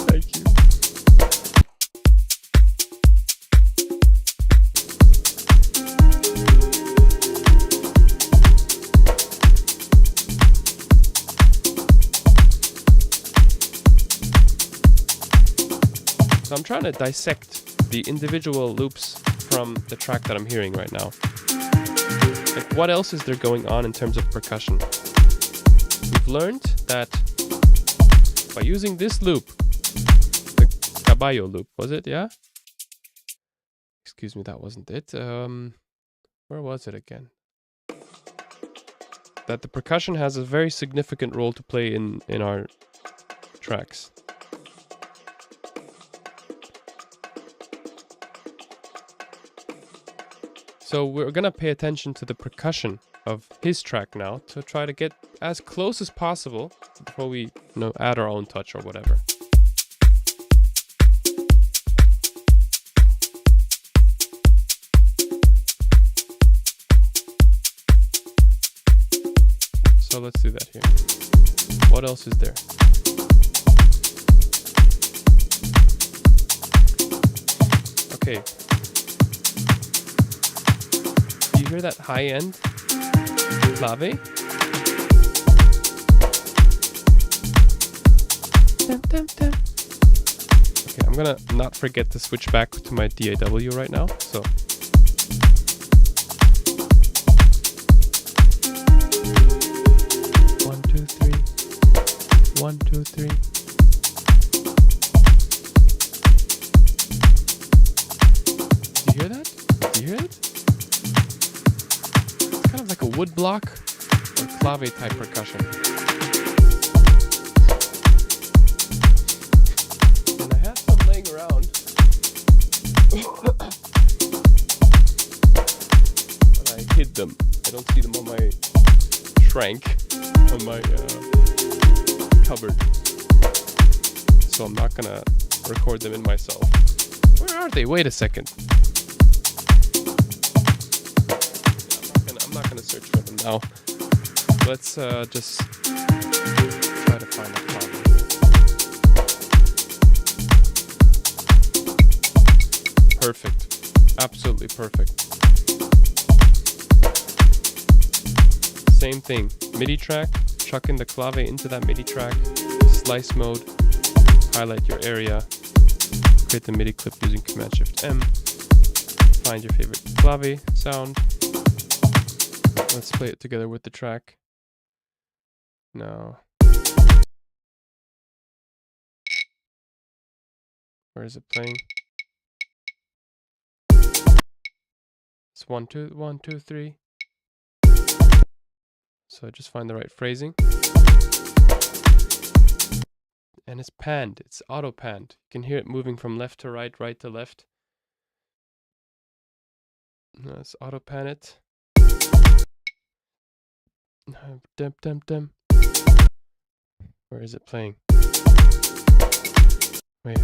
Thank you. So I'm trying to dissect the individual loops from the track that I'm hearing right now. Like, what else is there going on in terms of percussion? We've learned that by using this loop, the caballo loop, was it? Yeah? Excuse me, that wasn't it. Where was it again? That the percussion has a very significant role to play in our tracks. So we're gonna pay attention to the percussion of his track now to try to get as close as possible before we, add our own touch or whatever. So let's do that here. What else is there? Okay. Do you hear that high end clave? Okay, I'm gonna not forget to switch back to my DAW right now. So. One, two, three. 1, 2, 3. Do you hear that? Do you hear it? It's kind of like a wood block or clave type percussion. And I had some laying around. But I hid them. I don't see them on my shrink, on my cupboard. So I'm not gonna record them in myself. Where are they? Wait a second. I'm not gonna search for them now. Let's just try to find a problem. Perfect. Absolutely perfect. Same thing. MIDI track. Chuck in the clave into that MIDI track. Slice mode. Highlight your area. Create the MIDI clip using Command-Shift-M. Find your favorite clave sound. Let's play it together with the track. No. Where is it playing? It's 1, 2, 1, 2, 3. So just find the right phrasing. And it's panned. It's auto panned. You can hear it moving from left to right, right to left. Let's auto pan it. Dum, dum, dum. Where is it playing? Wait.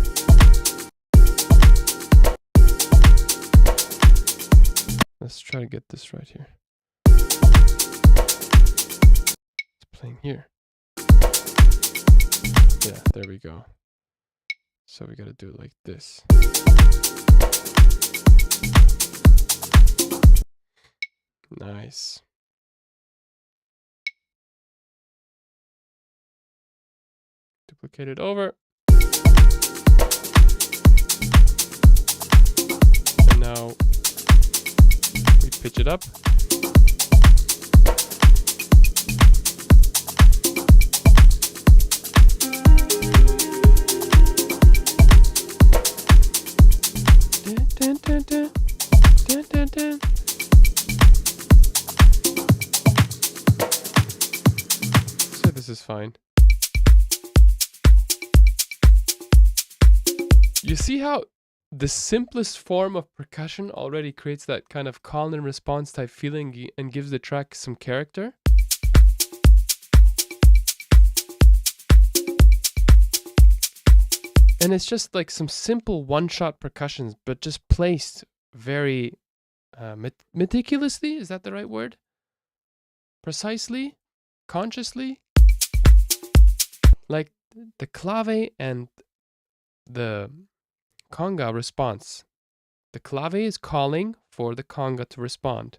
Let's try to get this right here. It's playing here. Yeah, there we go. So we gotta do it like this. Nice. Duplicate it over. And now we pitch it up. Dun, dun, dun, dun, dun, dun. So this is fine. You see how the simplest form of percussion already creates that kind of call and response type feeling and gives the track some character? And it's just like some simple one-shot percussions, but just placed very meticulously. Is that the right word? Precisely? Consciously? Like the clave and the conga response. The clave is calling for the conga to respond.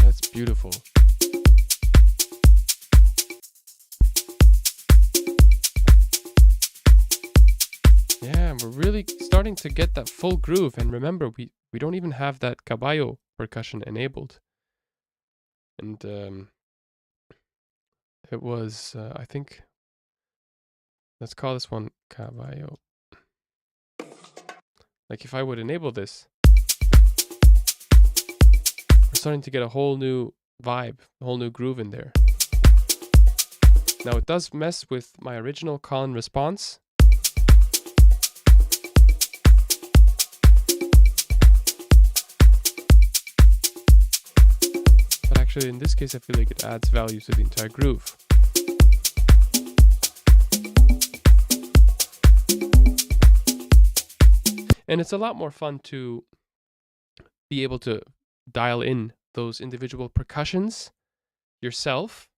That's beautiful. Yeah, we're really starting to get that full groove. And remember, we don't even have that caballo percussion enabled. And it was, I think, let's call this one caballo. Like if I would enable this, we're starting to get a whole new vibe, a whole new groove in there. Now it does mess with my original call and response. But actually in this case I feel like it adds value to the entire groove. And it's a lot more fun to be able to dial in those individual percussions yourself,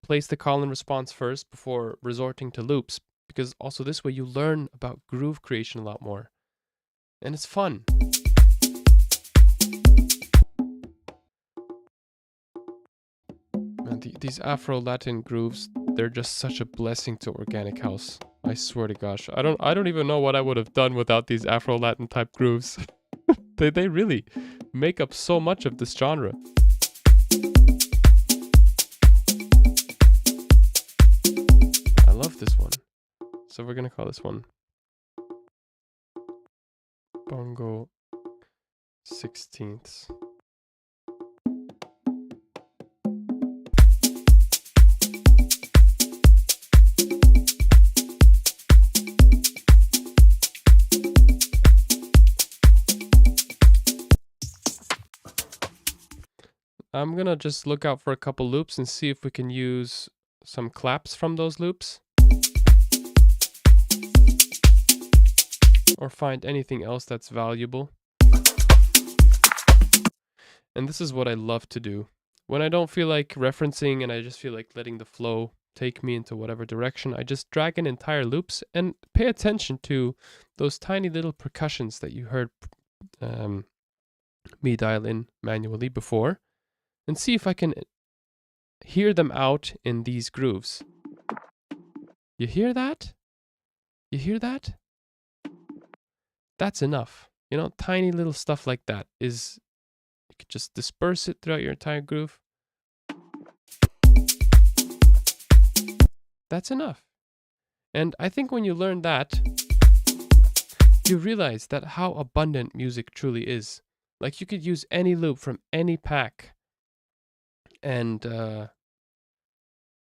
place the call and response first before resorting to loops, because also this way you learn about groove creation a lot more. And it's fun. And these Afro-Latin grooves, they're just such a blessing to organic house. I swear to gosh, I don't even know what I would have done without these Afro-Latin type grooves. They really make up so much of this genre. I love this one. So we're gonna call this one Bongo 16ths. I'm gonna just look out for a couple loops and see if we can use some claps from those loops. Or find anything else that's valuable. And this is what I love to do. When I don't feel like referencing and I just feel like letting the flow take me into whatever direction, I just drag in entire loops and pay attention to those tiny little percussions that you heard me dial in manually before. And see if I can hear them out in these grooves. You hear that? You hear that? That's enough. You know, tiny little stuff like that is, you could just disperse it throughout your entire groove. That's enough. And I think when you learn that, you realize that how abundant music truly is. Like you could use any loop from any pack. And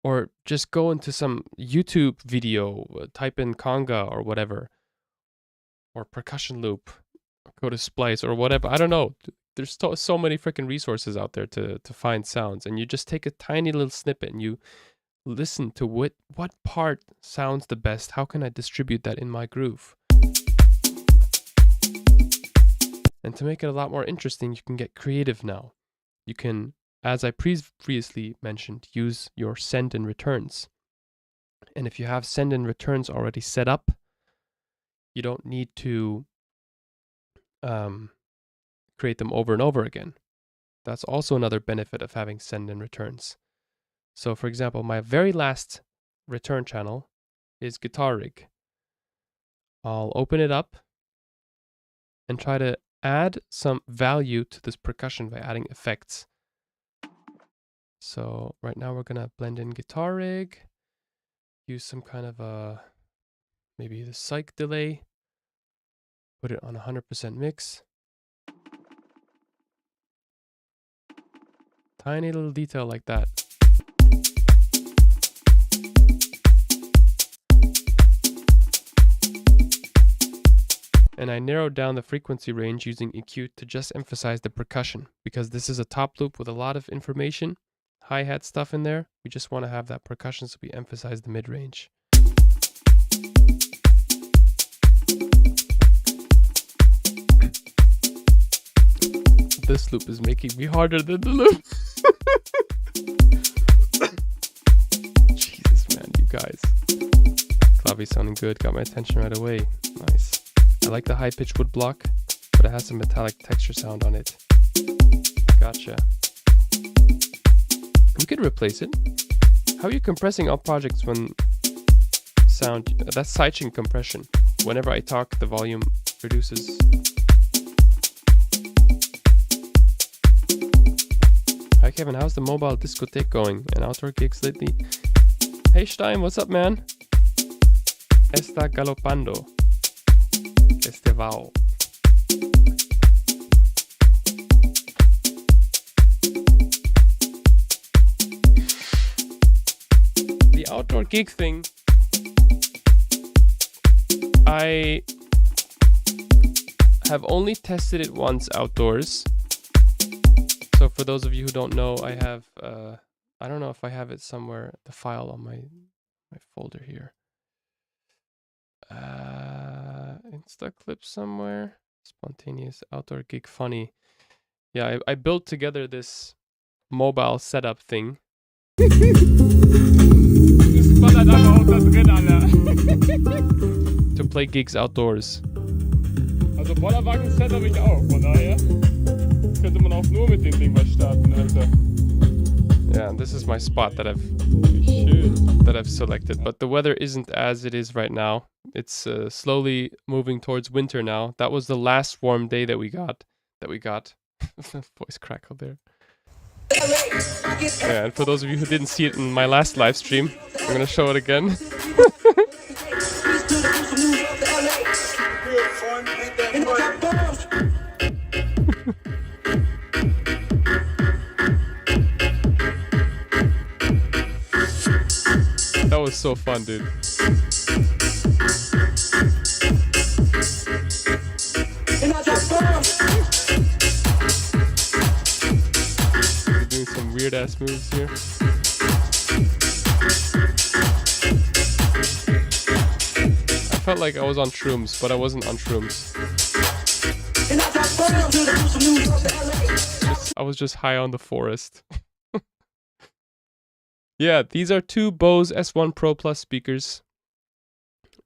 or just go into some YouTube video, type in conga or whatever, or percussion loop, go to Splice or whatever. I don't know. There's so many freaking resources out there to find sounds, and you just take a tiny little snippet and you listen to what part sounds the best. How can I distribute that in my groove? And to make it a lot more interesting, you can get creative now. You can, as I previously mentioned, use your send and returns. And if you have send and returns already set up, you don't need to create them over and over again. That's also another benefit of having send and returns. So for example, my very last return channel is Guitar Rig. I'll open it up and try to add some value to this percussion by adding effects. So right now we're gonna blend in Guitar Rig, use some kind of a, maybe the psych delay, put it on 100% mix. Tiny little detail like that. And I narrowed down the frequency range using EQ to just emphasize the percussion, because this is a top loop with a lot of information. hi-hat stuff in there. We just want to have that percussion, so we emphasize the mid-range. This loop is making me harder than the loop. Jesus, man, you guys. Clavi sounding good, got my attention right away. Nice. I like the high-pitched wood block, but it has a metallic texture sound on it. Gotcha. We could replace it. How are you compressing all projects when sound... That's sidechain compression. Whenever I talk, the volume reduces. Hi Kevin, how's the mobile discotheque going and outdoor gigs lately? Hey Stein, what's up, man? Está galopando. Este vao. The outdoor gig thing, I have only tested it once outdoors. So for those of you who don't know, I have, I don't know if I have it somewhere, the file on my folder here. Insta clip somewhere. Spontaneous outdoor gig funny. Yeah, I built together this mobile setup thing. To play gigs outdoors. Also Bollerwagen-Set habe ich auch, von daher könnte man auch nur mit dem Ding was starten, Alter. Yeah, and this is my spot that I've selected, but the weather isn't as it is right now. It's slowly moving towards winter now. That was the last warm day that we got. Voice crackle there. Yeah, and for those of you who didn't see it in my last live stream, I'm gonna show it again. That was so fun, dude. We're doing some weird ass moves here. I felt like I was on shrooms, but I wasn't on shrooms. I was just high on the forest. Yeah, these are two Bose S1 Pro Plus speakers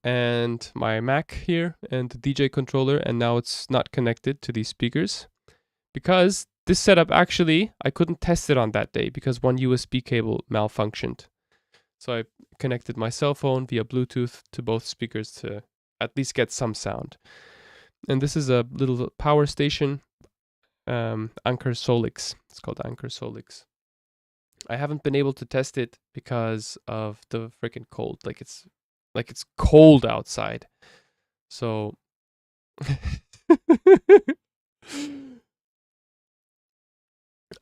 and my Mac here and the DJ controller, and now it's not connected to these speakers because this setup actually, I couldn't test it on that day because one USB cable malfunctioned. So I connected my cell phone via Bluetooth to both speakers to at least get some sound. And this is a little power station, Anker Solix. It's called Anker Solix. I haven't been able to test it because of the freaking cold. Like it's cold outside. So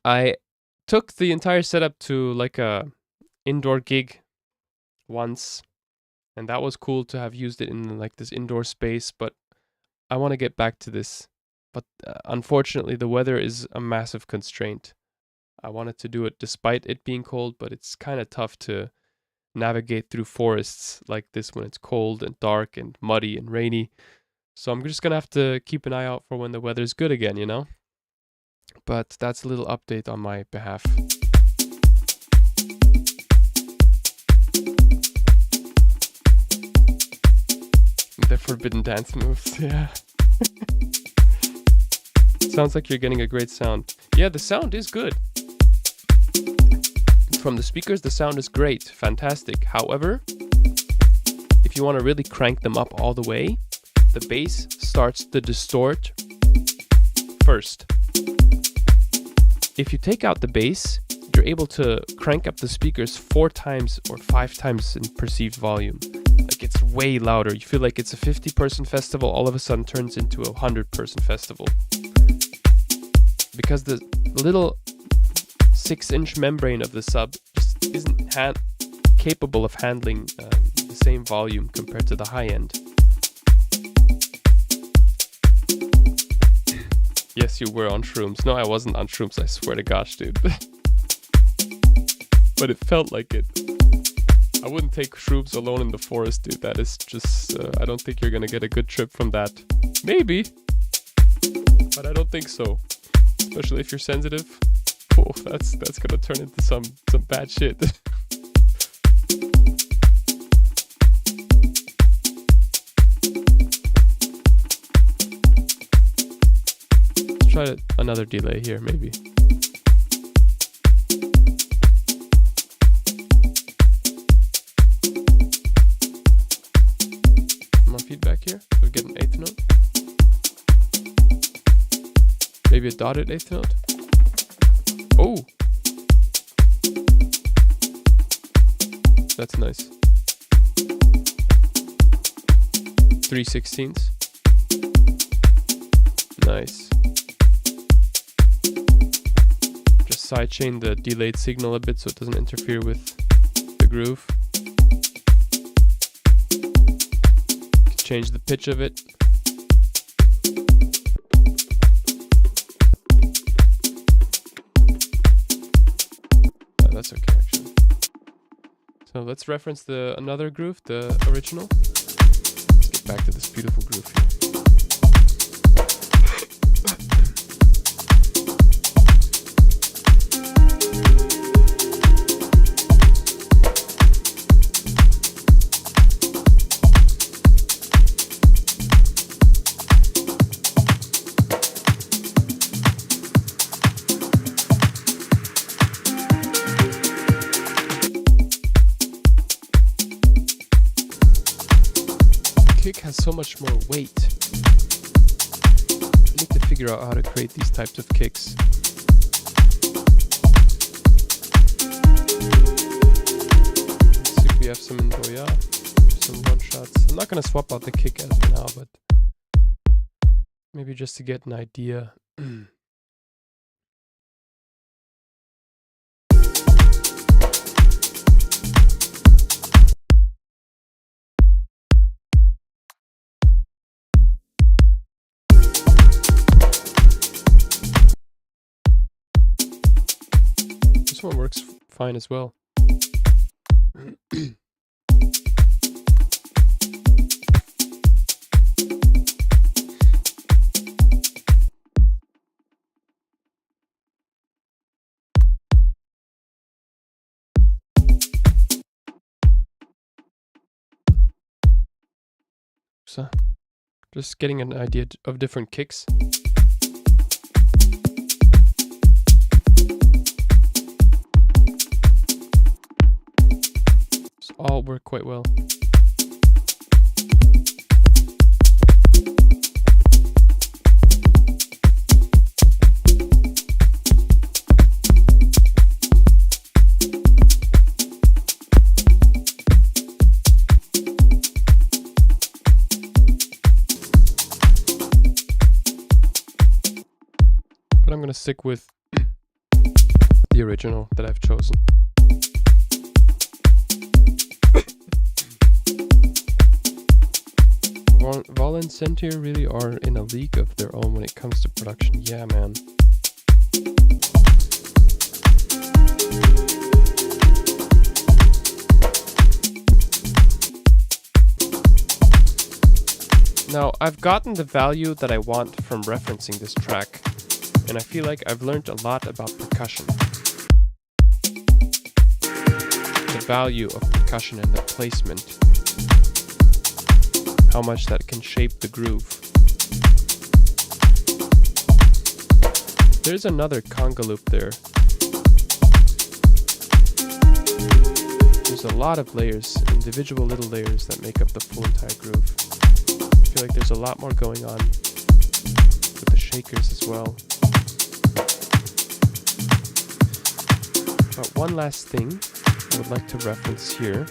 I took the entire setup to like a indoor gig once, and that was cool to have used it in like this indoor space, but I want to get back to this. But unfortunately the weather is a massive constraint. I wanted to do it despite it being cold, but it's kind of tough to navigate through forests like this when it's cold and dark and muddy and rainy. So I'm just going to have to keep an eye out for when the weather's good again, you know? But that's a little update on my behalf. The forbidden dance moves, yeah. Sounds like you're getting a great sound. Yeah, the sound is good. From the speakers, the sound is great, fantastic. However, if you want to really crank them up all the way, the bass starts to distort first. If you take out the bass, you're able to crank up the speakers 4 times or 5 times in perceived volume. Like it's way louder. You feel like it's a 50-person festival, all of a sudden turns into a 100-person festival. Because the little 6-inch membrane of the sub just isn't capable of handling the same volume compared to the high end. Yes, you were on shrooms. No, I wasn't on shrooms, I swear to gosh, dude. but it felt like it. I wouldn't take shrooms alone in the forest, dude. That is just, I don't think you're gonna get a good trip from that. Maybe, but I don't think so. Especially if you're sensitive. Oh, that's gonna turn into some bad shit. Let's try another delay here, maybe. More feedback here. We'll get an 8th note. Maybe a dotted 8th note. Oh! That's nice. 3/16. Nice. Just sidechain the delayed signal a bit so it doesn't interfere with the groove. Change the pitch of it. That's okay, actually. So let's reference another groove, the original. Let's get back to this beautiful groove here. Kick has so much more weight. I need to figure out how to create these types of kicks. Let's see if we have some in Roya, some one shots. I'm not gonna swap out the kick as of now, but maybe just to get an idea. This one works fine as well. So, just getting an idea of different kicks. All work quite well. But I'm gonna stick with the original that I've chosen. Volen Sentir really are in a league of their own when it comes to production. Yeah, man. Now, I've gotten the value that I want from referencing this track, and I feel like I've learned a lot about percussion. The value of percussion and the placement. How much that can shape the groove. There's another conga loop there. There's a lot of layers, individual little layers that make up the full entire groove. I feel like there's a lot more going on with the shakers as well. But one last thing I would like to reference here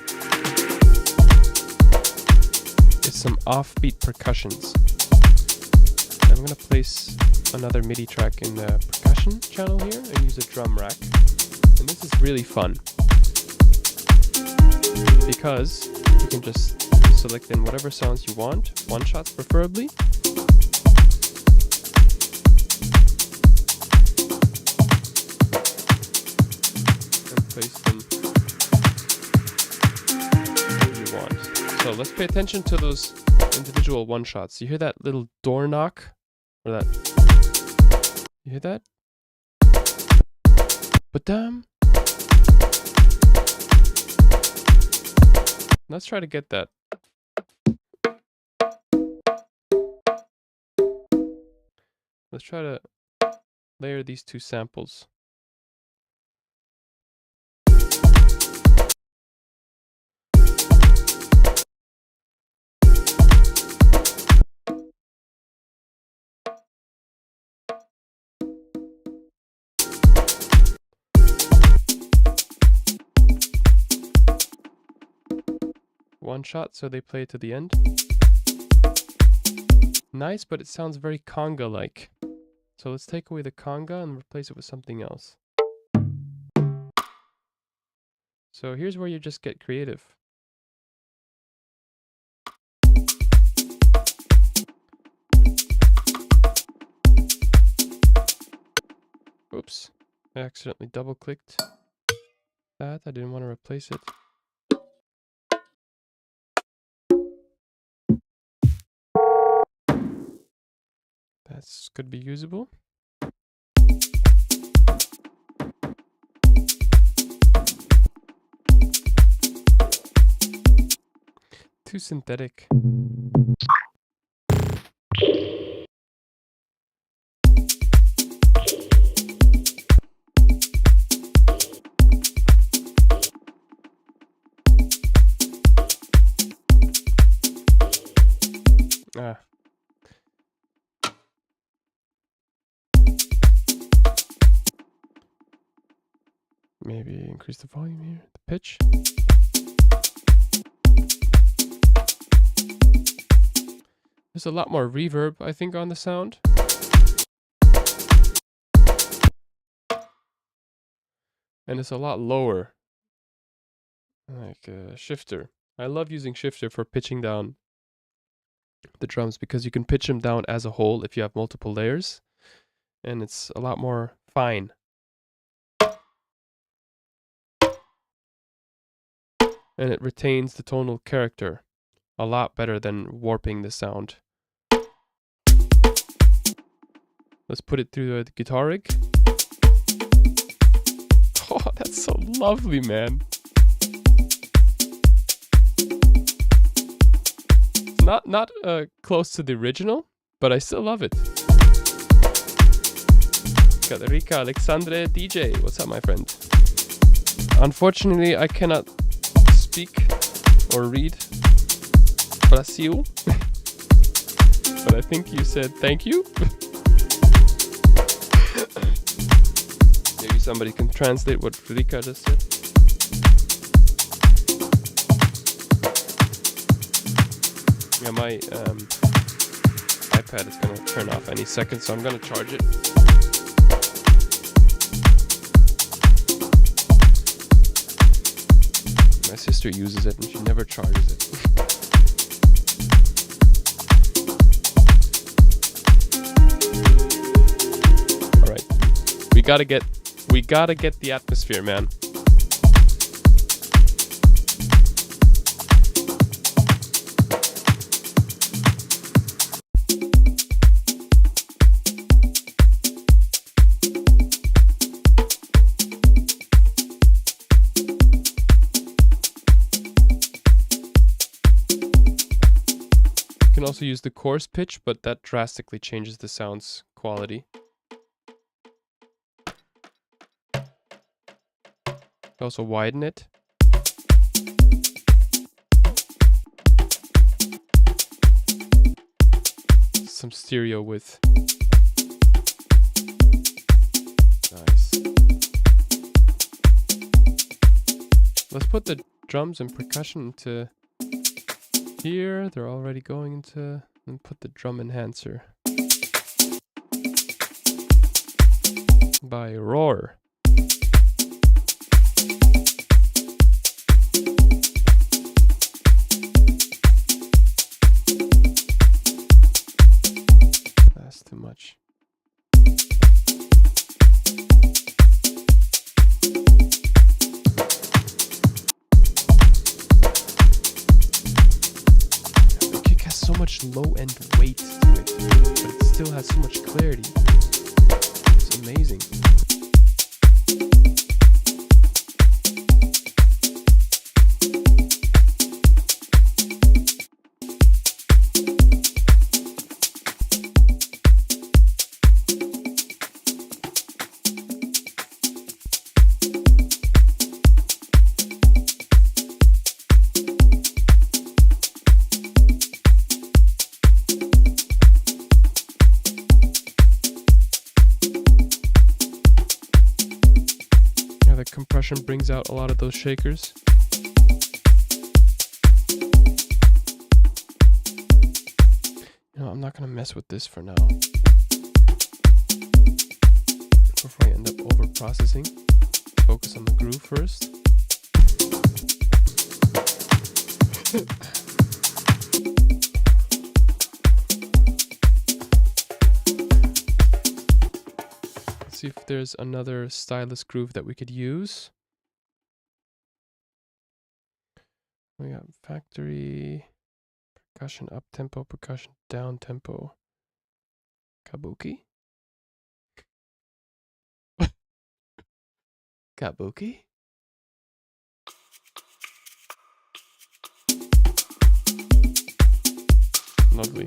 is some offbeat percussions. I'm going to place another MIDI track in the percussion channel here and use a drum rack. And this is really fun because you can just select in whatever sounds you want, one shots preferably. And place them want. So let's pay attention to those individual one-shots. You hear that little door knock? Or that... You hear that? Ba-dum! Let's try to get that. Let's try to layer these two samples. One shot, so they play to the end. Nice, but it sounds very conga-like. So let's take away the conga and replace it with something else. So here's where you just get creative. Oops, I accidentally double-clicked that. I didn't want to replace it. This could be usable. Too synthetic. Ah. Maybe increase the volume here, the pitch. There's a lot more reverb, I think, on the sound. And it's a lot lower. Like a shifter. I love using shifter for pitching down the drums because you can pitch them down as a whole if you have multiple layers. And it's a lot more fine. And it retains the tonal character a lot better than warping the sound. Let's put it through the guitar rig. Oh, that's so lovely, man. It's not close to the original, but I still love it. Katarika Alexandre DJ, what's up, my friend? Unfortunately, I cannot speak or read Brasil, but I think you said thank you. Maybe somebody can translate what Rika just said. Yeah, my iPad is gonna turn off any second, so I'm gonna charge it. My sister uses it and she never charges it. Alright. We gotta get the atmosphere, man. You can also use the coarse pitch, but that drastically changes the sound's quality. Also widen it. Some stereo width. Nice. Let's put the drums and percussion into here. They're already going into, and put the drum enhancer by Roar. That's too much. so much low-end weight to it, but it still has so much clarity. It's amazing. Compression brings out a lot of those shakers. You know, I'm not gonna mess with this for now. Before I end up over processing, focus on the groove first. See if there's another Stylus groove that we could use. We got factory, percussion up tempo, percussion down tempo. Kabuki? Kabuki? Lovely.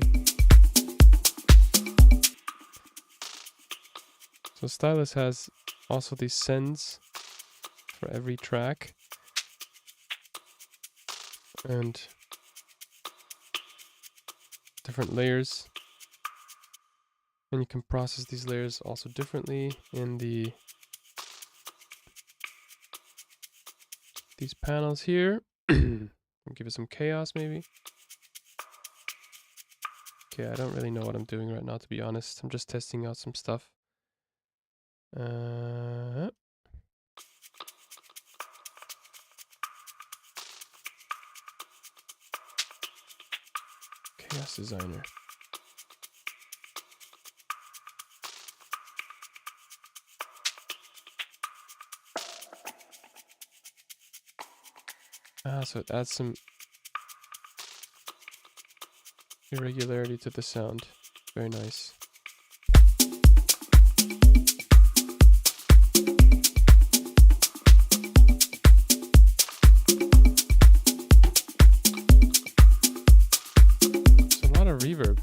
So Stylus has also these sends for every track, and different layers, and you can process these layers also differently in these panels here. Give it some chaos maybe. Okay, I don't really know what I'm doing right now, to be honest. I'm just testing out some stuff. Chaos Designer. So it adds some irregularity to the sound. Very nice. Reverb.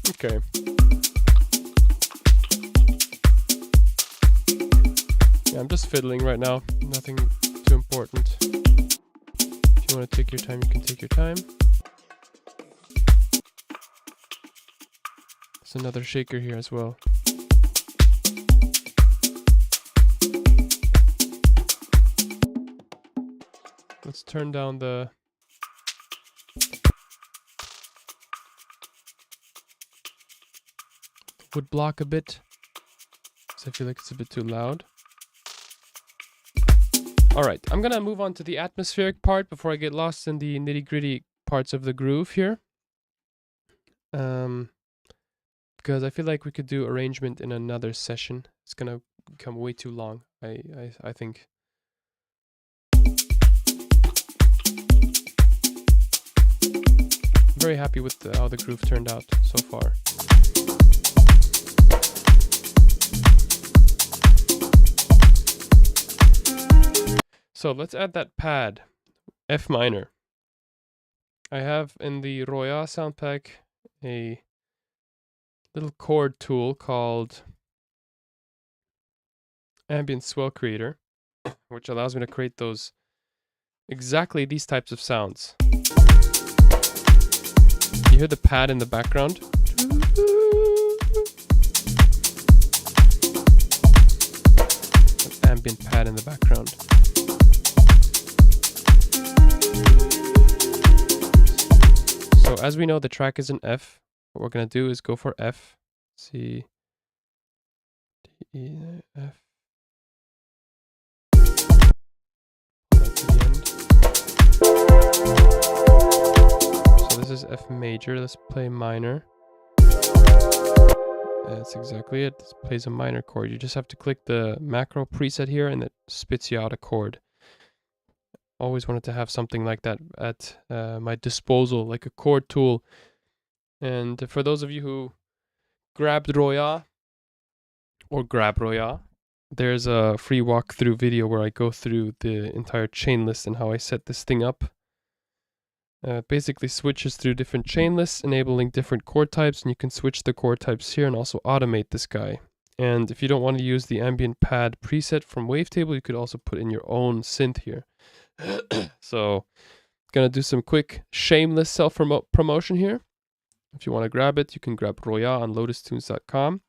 Okay. Yeah, I'm just fiddling right now. Nothing too important. If you want to take your time, you can take your time. There's another shaker here as well. Let's turn down the wood block a bit, because I feel like it's a bit too loud. Alright, I'm gonna move on to the atmospheric part before I get lost in the nitty-gritty parts of the groove here. Because I feel like we could do arrangement in another session. It's gonna become way too long, I think. I'm very happy with how the groove turned out so far. So let's add that pad, F minor. I have in the Roya sound pack a little chord tool called Ambient Swell Creator, which allows me to create those exactly these types of sounds. You hear the pad in the background? An ambient pad in the background. So as we know, the track is in F. What we're going to do is go for F, C, D, E, F. F major. Let's play minor. That's exactly it. This plays a minor chord. You just have to click the macro preset here and it spits you out a chord. Always wanted to have something like that at my disposal, like a chord tool. And for those of you who grabbed Roya or grab Roya, there's a free walkthrough video where I go through the entire chain list and how I set this thing up. Basically switches through different chain lists, enabling different chord types, and you can switch the chord types here and also automate this guy. And if you don't want to use the ambient pad preset from Wavetable, you could also put in your own synth here. So, gonna do some quick shameless self-promotion here. If you want to grab it, you can grab Roya on LotusTunes.com.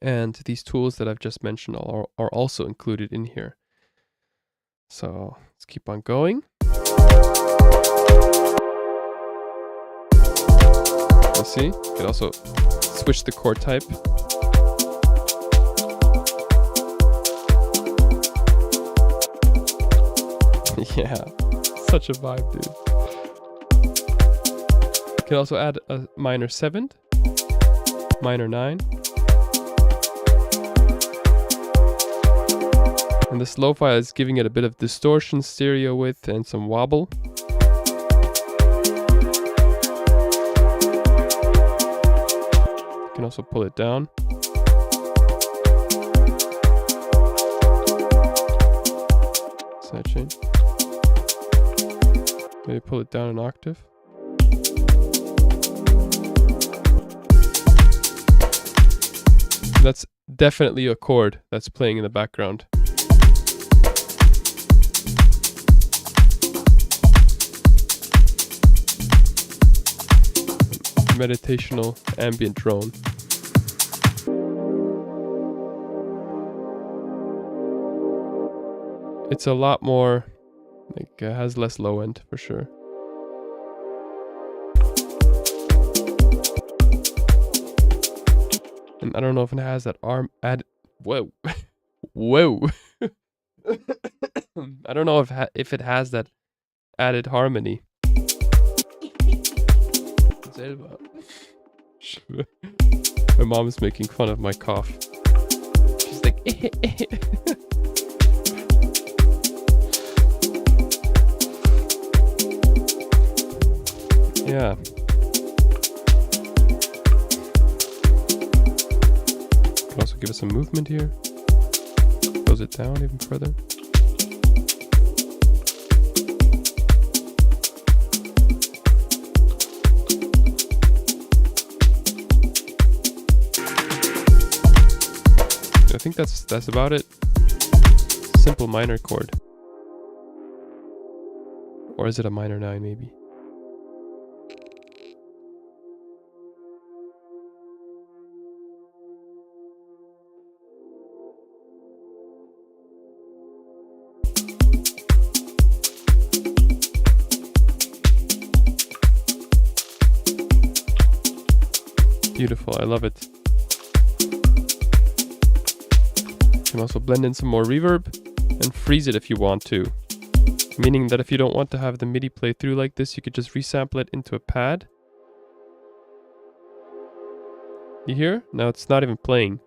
And these tools that I've just mentioned are also included in here. So let's keep on going. You see, you can also switch the chord type. Yeah, such a vibe, dude. You can also add a minor 7th, minor 9. And this lo-fi is giving it a bit of distortion, stereo width, and some wobble. You can also pull it down. Sidechain. Maybe pull it down an octave. That's definitely a chord that's playing in the background. Meditational ambient drone. It's a lot more, like, has less low end for sure. And I don't know if it has that arm add. Whoa, whoa. I don't know if it has that added harmony. My mom is making fun of my cough. She's like, yeah. Can also give us some movement here. Close it down even further. I think that's about it. Simple minor chord. Or is it a minor 9 maybe? Beautiful, I love it. You can also blend in some more reverb and freeze it if you want to. Meaning that if you don't want to have the MIDI play through like this, you could just resample it into a pad. You hear? Now it's not even playing,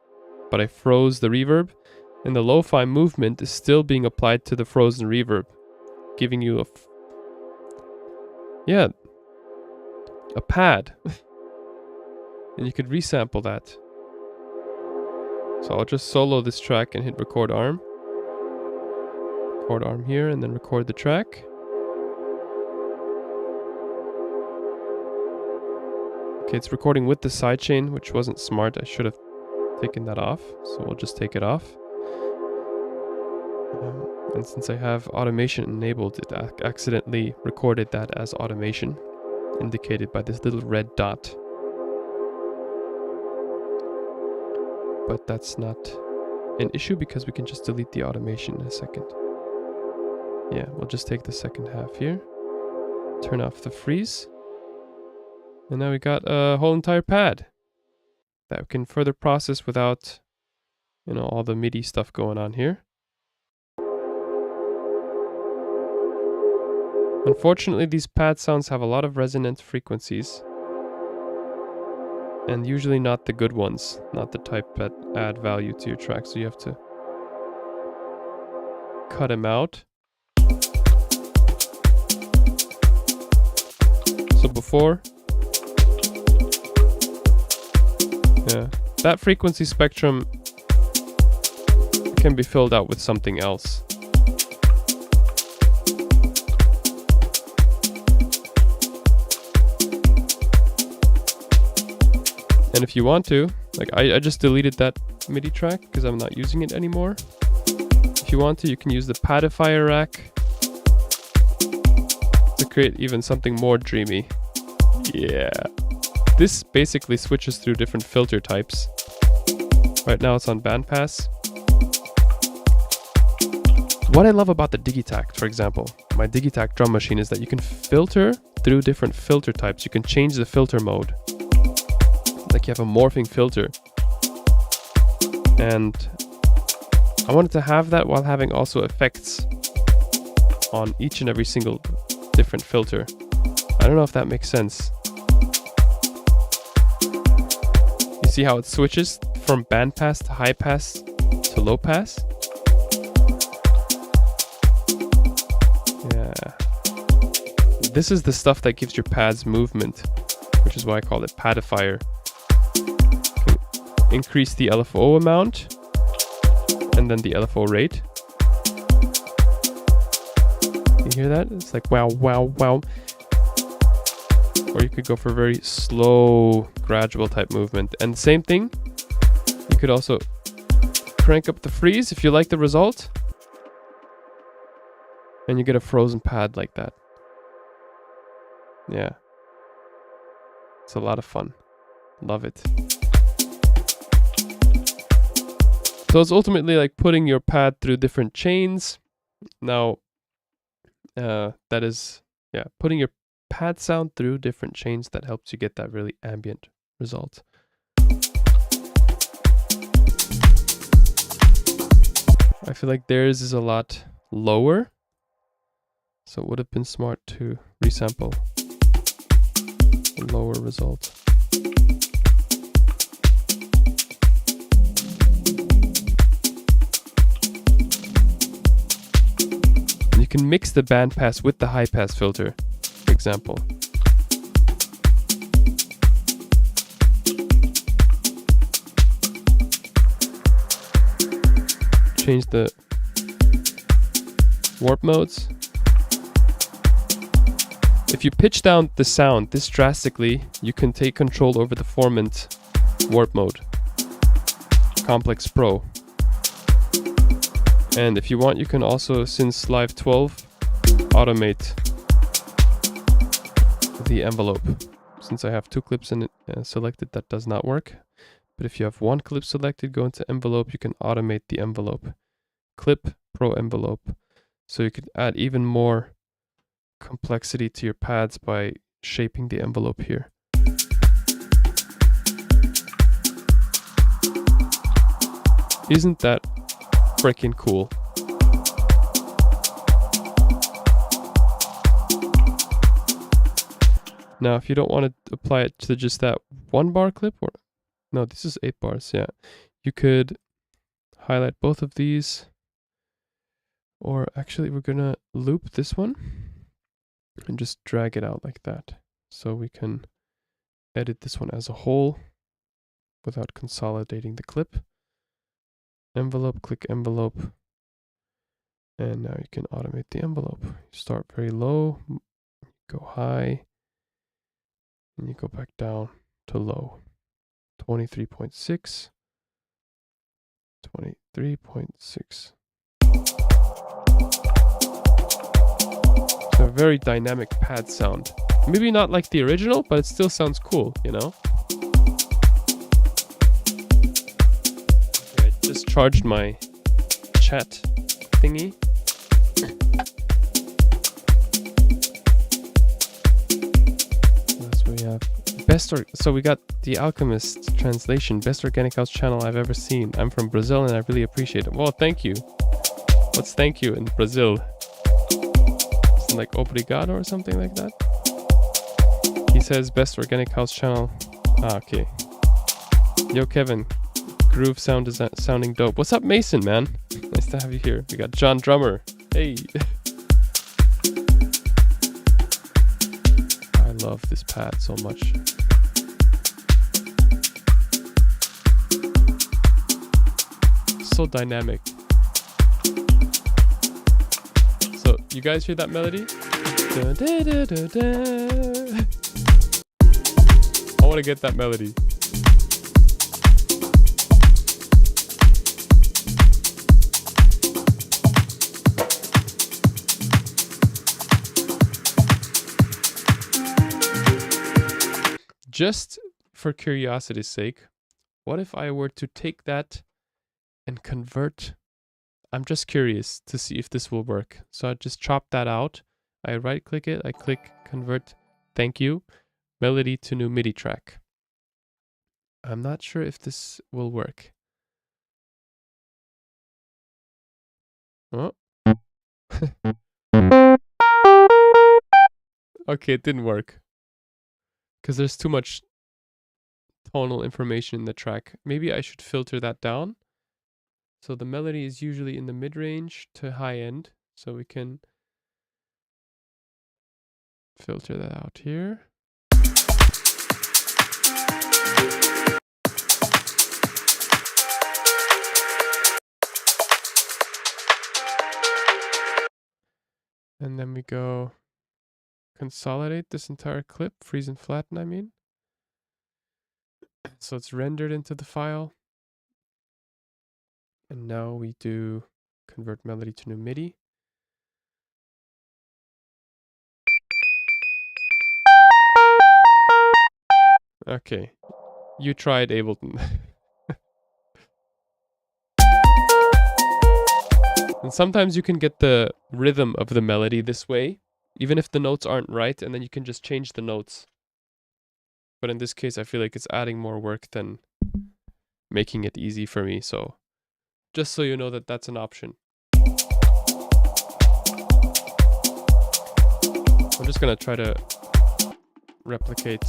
but I froze the reverb and the lo-fi movement is still being applied to the frozen reverb, giving you a pad. And you could resample that. So I'll just solo this track and hit record arm. Record arm here and then record the track. Okay, it's recording with the sidechain, which wasn't smart. I should have taken that off. So we'll just take it off. And since I have automation enabled, it accidentally recorded that as automation, indicated by this little red dot. But that's not an issue because we can just delete the automation in a second. Yeah, we'll just take the second half here. Turn off the freeze. And now we got a whole entire pad that we can further process without, you know, all the MIDI stuff going on here. Unfortunately, these pad sounds have a lot of resonant frequencies. And usually not the good ones, not the type that add value to your track. So you have to cut them out. So before, yeah, that frequency spectrum can be filled out with something else. And if you want to, like I just deleted that MIDI track because I'm not using it anymore. If you want to, you can use the padifier rack to create even something more dreamy. Yeah. This basically switches through different filter types. Right now it's on bandpass. What I love about the Digitact, for example, my Digitact drum machine, is that you can filter through different filter types. You can change the filter mode. Like you have a morphing filter. And I wanted to have that while having also effects on each and every single different filter. I don't know if that makes sense. You see how it switches from bandpass to high pass to low pass? Yeah. This is the stuff that gives your pads movement, which is why I call it padifier. Increase the LFO amount and then the LFO rate. You hear that? It's like wow, wow, wow. Or you could go for very slow, gradual type movement. And same thing, you could also crank up the freeze if you like the result. And you get a frozen pad like that. Yeah. It's a lot of fun. Love it. So it's ultimately like putting your pad through different chains. Now, that is, yeah, putting your pad sound through different chains that helps you get that really ambient result. I feel like theirs is a lot lower, so it would have been smart to resample a lower result. You can mix the bandpass with the high pass filter, for example. Change the warp modes. If you pitch down the sound this drastically, you can take control over the formant warp mode, Complex Pro. And if you want, you can also, since Live 12, automate the envelope. Since I have two clips in it selected, that does not work. But if you have one clip selected, go into envelope, you can automate the envelope. Clip, Pro envelope. So you could add even more complexity to your pads by shaping the envelope here. Isn't that freaking cool? Now, if you don't want to apply it to just that 1 bar clip, or no, this is 8 bars, yeah. You could highlight both of these, or actually we're gonna loop this one and just drag it out like that. So we can edit this one as a whole without consolidating the clip. Envelope, click envelope. And now you can automate the envelope. You start very low, go high, and you go back down to low. 23.6, 23.6. It's a very dynamic pad sound. Maybe not like the original, but it still sounds cool, you know? I just charged my chat thingy. That's what we have. So we got the Alchemist translation, best organic house channel I've ever seen. I'm from Brazil and I really appreciate it. Well, thank you. What's thank you in Brazil? It's something like obrigado or something like that. He says best organic house channel. Ah, okay. Yo, Kevin. Groove sound is sounding dope. What's up, Mason, man? Nice to have you here. We got John Drummer. Hey. I love this pad so much. So dynamic. So, you guys hear that melody? Da, da, da, da, da. I want to get that melody. Just for curiosity's sake, what if I were to take that and convert? I'm just curious to see if this will work. So I just chop that out. I right click it. I click convert. Thank you. Melody to new MIDI track. I'm not sure if this will work. Oh. Okay, it didn't work. Because there's too much tonal information in the track. Maybe I should filter that down. So the melody is usually in the mid-range to high end. So we can filter that out here. And then we go consolidate this entire clip, freeze and flatten, I mean. So it's rendered into the file. And now we do convert melody to new MIDI. Okay, you tried, Ableton. And sometimes you can get the rhythm of the melody this way, even if the notes aren't right, and then you can just change the notes. But in this case, I feel like it's adding more work than making it easy for me. So just so you know that that's an option. I'm just gonna try to replicate.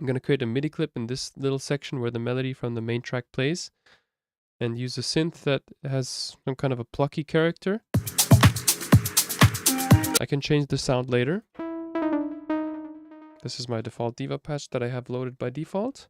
I'm gonna create a MIDI clip in this little section where the melody from the main track plays, and use a synth that has some kind of a plucky character. I can change the sound later. This is my default Diva patch that I have loaded by default.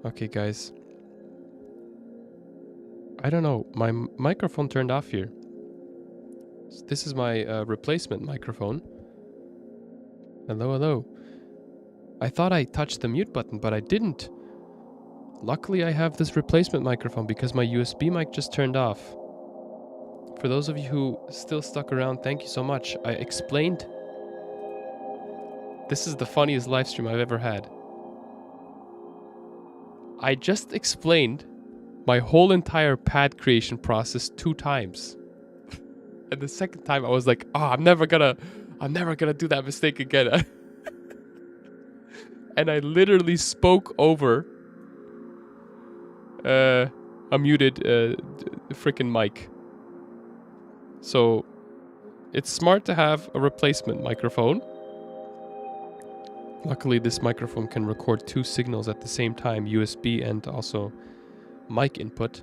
Okay, guys. I don't know. My microphone turned off here. This is my replacement microphone. Hello, hello. I thought I touched the mute button, but I didn't. Luckily, I have this replacement microphone because my USB mic just turned off. For those of you who still stuck around, thank you so much. I explained. This is the funniest live stream I've ever had. I just explained my whole entire pad creation process 2 times. And the second time I was like, oh, I'm never gonna do that mistake again. And I literally spoke over a muted freaking mic. So it's smart to have a replacement microphone. Luckily, this microphone can record 2 signals at the same time, USB and also mic input.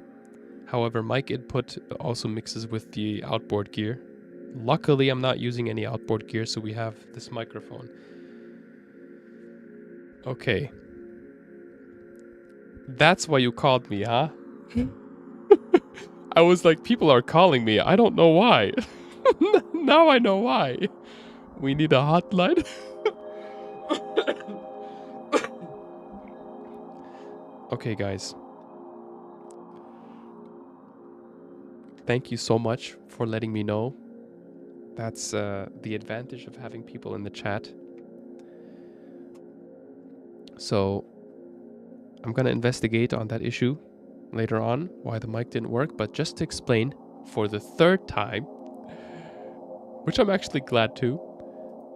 However, mic input also mixes with the outboard gear. Luckily, I'm not using any outboard gear, so we have this microphone. Okay. That's why you called me, huh? I was like, people are calling me. I don't know why. Now I know why. We need a hotline. Okay, guys. Thank you so much for letting me know. That's the advantage of having people in the chat. So I'm gonna investigate on that issue later on, why the mic didn't work, but just to explain for the 3rd time, which I'm actually glad to,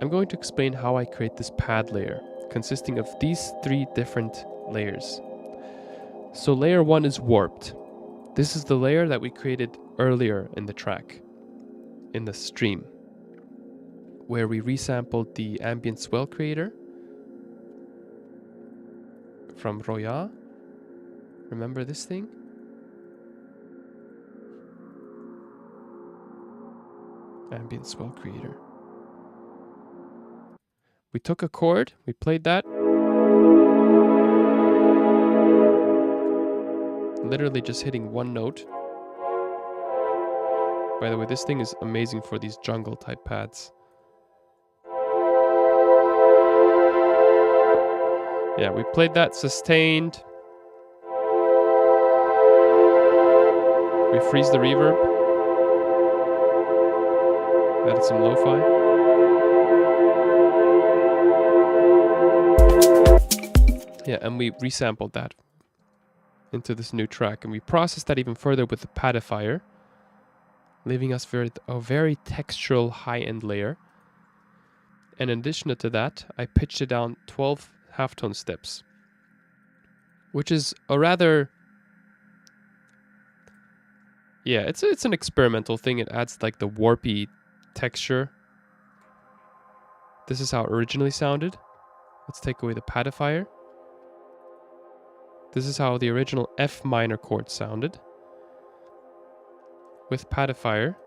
I'm going to explain how I create this pad layer, consisting of these 3 different layers. So layer 1 is warped. This is the layer that we created earlier in the track, in the stream, where we resampled the ambient swell creator from Roya. Remember this thing? Ambient swell creator. We took a chord, we played that. Literally just hitting 1 note. By the way, this thing is amazing for these jungle type pads. Yeah, we played that sustained. We freeze the reverb. Added some lo-fi. Yeah, and we resampled that into this new track. And we processed that even further with the padifier, leaving us a very textural high-end layer. And in addition to that, I pitched it down 12 halftone steps, which is a rather... Yeah, it's an experimental thing. It adds like the warpy texture. This is how it originally sounded. Let's take away the padifier. This is how the original F minor chord sounded. With padifier,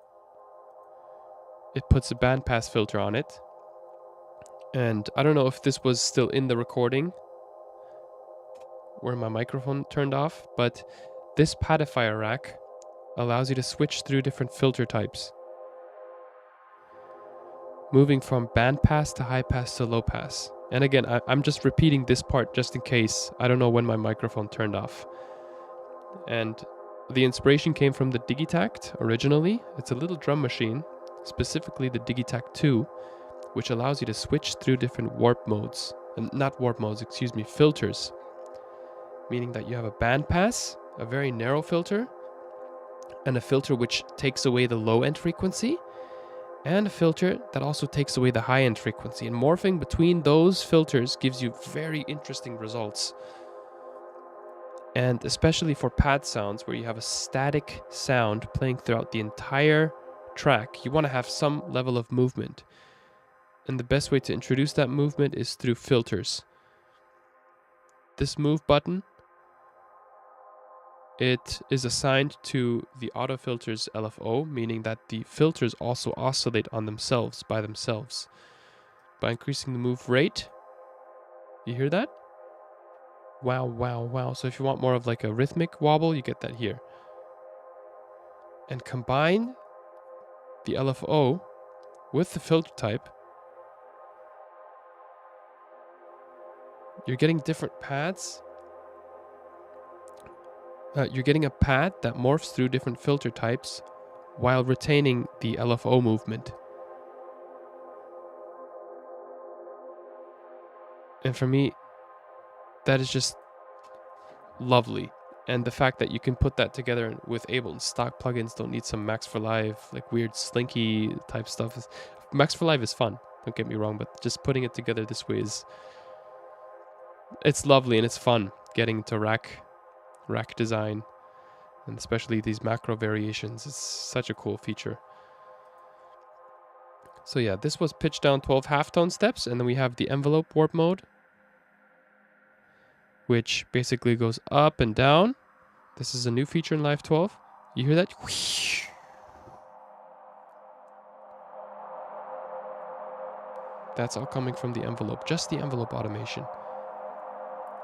it puts a bandpass filter on it. And I don't know if this was still in the recording where my microphone turned off, but this padifier rack allows you to switch through different filter types, moving from bandpass to high pass to low pass. And again, I'm just repeating this part just in case. I don't know when my microphone turned off. And the inspiration came from the Digitact originally. It's a little drum machine, specifically the Digitact 2, which allows you to switch through different warp modes. And not warp modes, excuse me, filters. Meaning that you have a bandpass, a very narrow filter, and a filter which takes away the low end frequency, and a filter that also takes away the high end frequency. And morphing between those filters gives you very interesting results. And especially for pad sounds where you have a static sound playing throughout the entire track, you want to have some level of movement. And the best way to introduce that movement is through filters. This move button, it is assigned to the autofilters LFO, meaning that the filters also oscillate on themselves, by themselves. By increasing the move rate, you hear that? Wow, wow, wow. So if you want more of like a rhythmic wobble, you get that here. And combine the LFO with the filter type, you're getting different pads. You're getting a pad that morphs through different filter types while retaining the LFO movement. And for me, that is just lovely. And the fact that you can put that together with Ableton stock plugins, don't need some Max for Live, like weird slinky type stuff. Max for Live is fun, don't get me wrong, but just putting it together this way it's lovely and it's fun getting to rack design, and especially these macro variations. It's such a cool feature. So yeah, this was pitch down 12 halftone steps, and then we have the envelope warp mode, which basically goes up and down. This is a new feature in Live 12. You hear that? That's all coming from the envelope, just the envelope automation.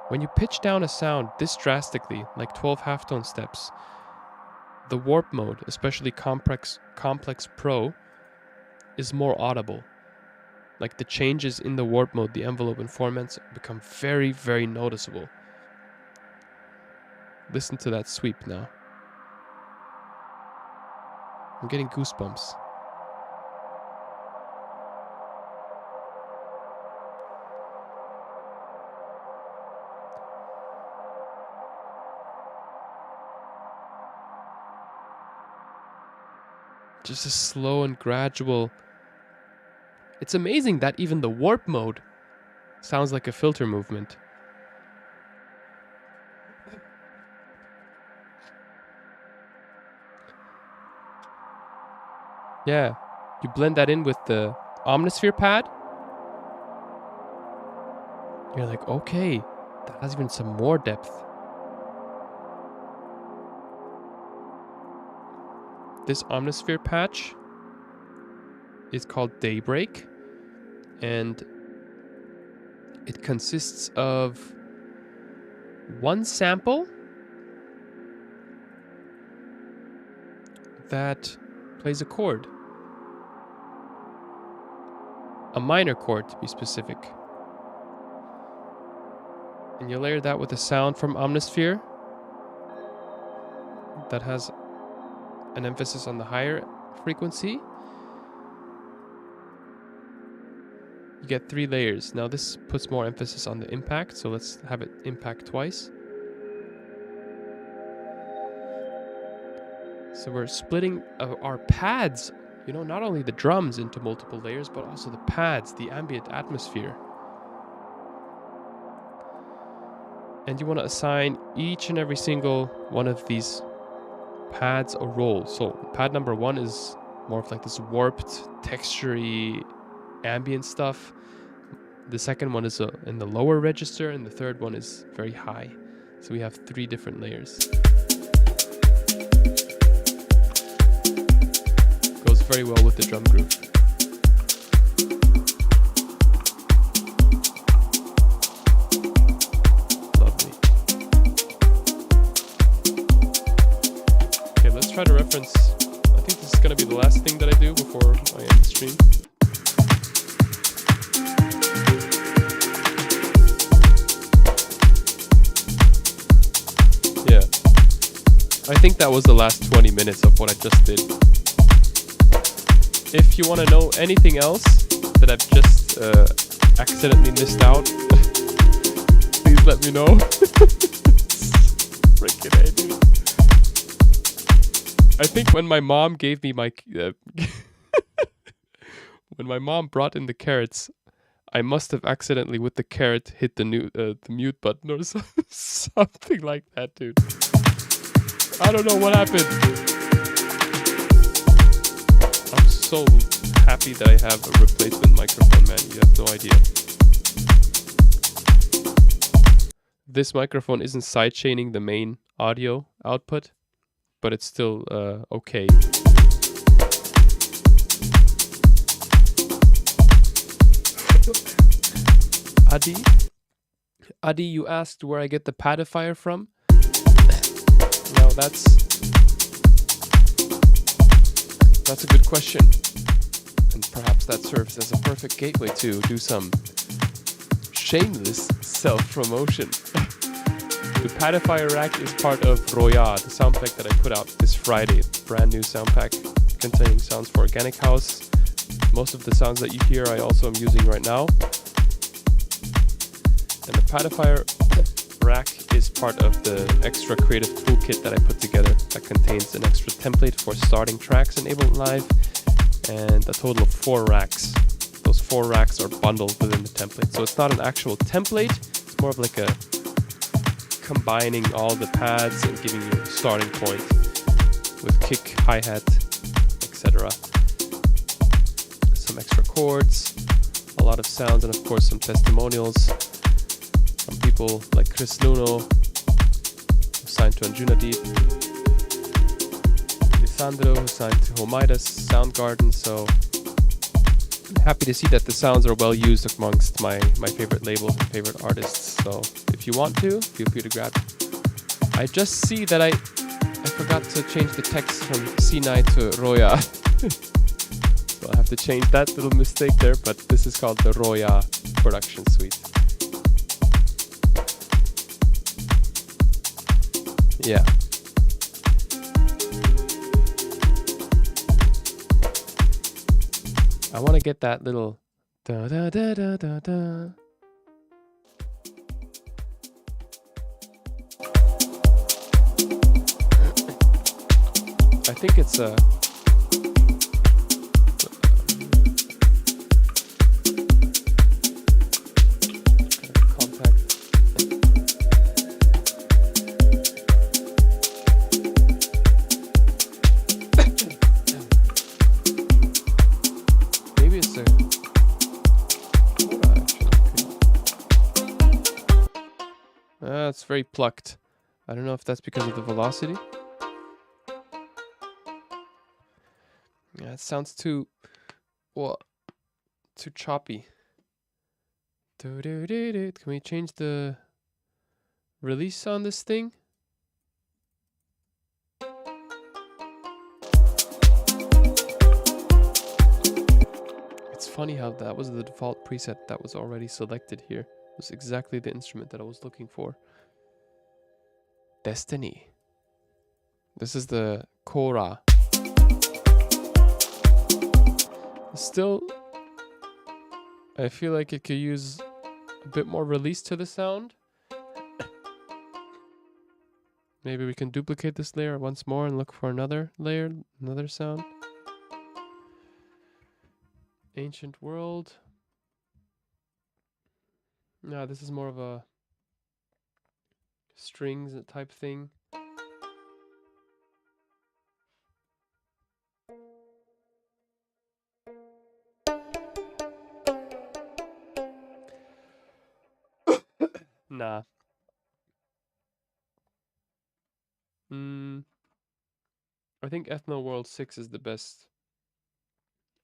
When you pitch down a sound this drastically, like 12 halftone steps, the warp mode, especially Complex Pro, is more audible. Like the changes in the warp mode, the envelope and formats become very, very noticeable. Listen to that sweep now. I'm getting goosebumps. Just a slow and gradual. It's amazing that even the warp mode sounds like a filter movement. Yeah, you blend that in with the Omnisphere pad. You're like, okay, that has even some more depth. This Omnisphere patch is called Daybreak, and it consists of one sample that plays a chord, a minor chord to be specific. And you layer that with a sound from Omnisphere that has an emphasis on the higher frequency. You get 3 layers. Now this puts more emphasis on the impact, so let's have it impact twice. So we're splitting our pads, you know, not only the drums into multiple layers, but also the pads, the ambient atmosphere. And you want to assign each and every single one of these pads a role. So pad number 1 is more of like this warped, textury, ambient stuff. The second one is in the lower register, and the third one is very high. So we have 3 different layers. Goes very well with the drum groove. Lovely. Okay, let's try to reference. I think this is going to be the last thing that I do before I end the stream. I think that was the last 20 minutes of what I just did. If you want to know anything else that I've just accidentally missed out, please let me know. Freaking A, dude. I think when my mom gave me my... when my mom brought in the carrots, I must have accidentally, with the carrot, hit the mute button or something like that, dude. I don't know what happened. I'm so happy that I have a replacement microphone, man. You have no idea. This microphone isn't sidechaining the main audio output, but it's still okay. Adi, Adi, you asked where I get the padifier from. Now that's a good question. And perhaps that serves as a perfect gateway to do some shameless self-promotion. The padifier rack is part of Roya, the sound pack that I put out this Friday. It's a brand new sound pack containing sounds for organic house. Most of the sounds that you hear I also am using right now. And the padifier rack is part of the extra creative toolkit that I put together that contains an extra template for starting tracks in Ableton Live and a total of 4 racks. Those 4 racks are bundled within the template. So it's not an actual template, it's more of like a combining all the pads and giving you a starting point with kick, hi-hat, etc. Some extra chords, a lot of sounds, and of course some testimonials from people like Chris Luno, who signed to Anjuna Deep, Lisandro, who signed to Homaida's Soundgarden. So I'm happy to see that the sounds are well used amongst my favorite labels and favorite artists. So if you want to, feel free to grab it. I just see that I forgot to change the text from Sinai to Roya. So I'll have to change that little mistake there, but this is called the Roya production suite. Yeah. I want to get that little da da da da da da. I think it's a compact. Maybe it's a it's very plucked. I don't know if that's because of the velocity. Yeah, it sounds too choppy. Can we change the release on this thing? It's funny how that was the default preset that was already selected here. It was exactly the instrument that I was looking for. Destiny. This is the Kora. Still, I feel like it could use a bit more release to the sound. Maybe we can duplicate this layer once more and look for another layer, another sound. Ancient World. No, this is more of a strings type thing. Nah. I think Ethno World 6 is the best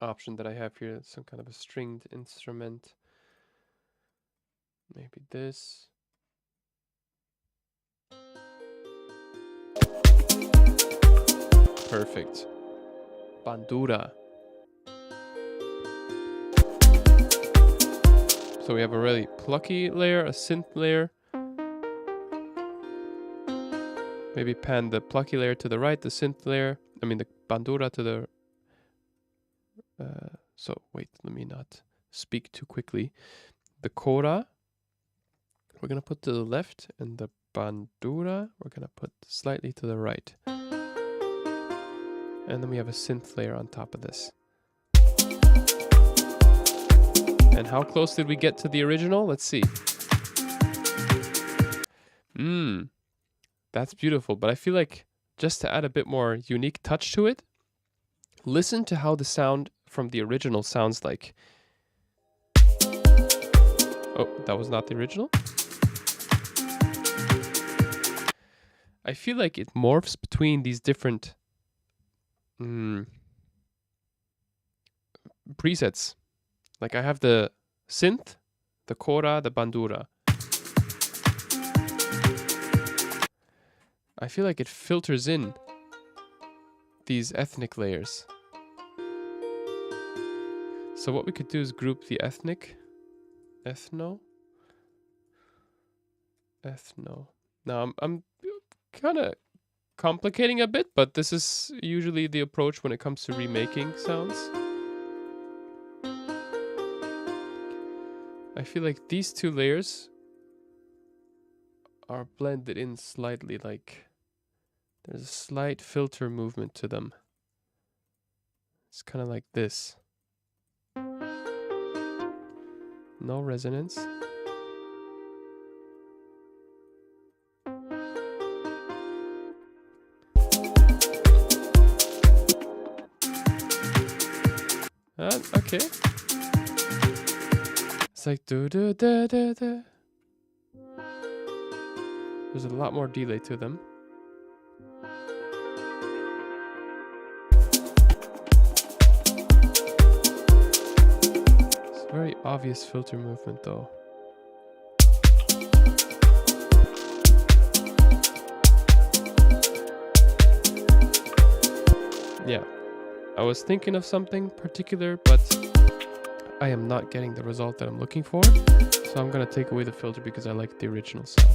option that I have here. It's some kind of a stringed instrument. Maybe this. Perfect. Bandura. So we have a really plucky layer, a synth layer. Maybe pan the plucky layer to the right, the synth layer, the bandura to the... so wait, let me not speak too quickly. The kora, we're going to put to the left, and the bandura, we're going to put slightly to the right. And then we have a synth layer on top of this. And how close did we get to the original? Let's see. That's beautiful, but I feel like just to add a bit more unique touch to it, listen to how the sound from the original sounds like. Oh, that was not the original. I feel like it morphs between these different presets. Like I have the synth, the kora, the bandura. I feel like it filters in these ethnic layers. So what we could do is group the ethnic, ethno. Now I'm kind of complicating a bit, but this is usually the approach when it comes to remaking sounds. I feel like these two layers are blended in slightly, like there's a slight filter movement to them. It's kind of like this. No resonance. Okay. It's like do do da da da. There's a lot more delay to them. It's a very obvious filter movement though. Yeah. I was thinking of something particular, but I am not getting the result that I'm looking for. So I'm gonna take away the filter because I like the original sound.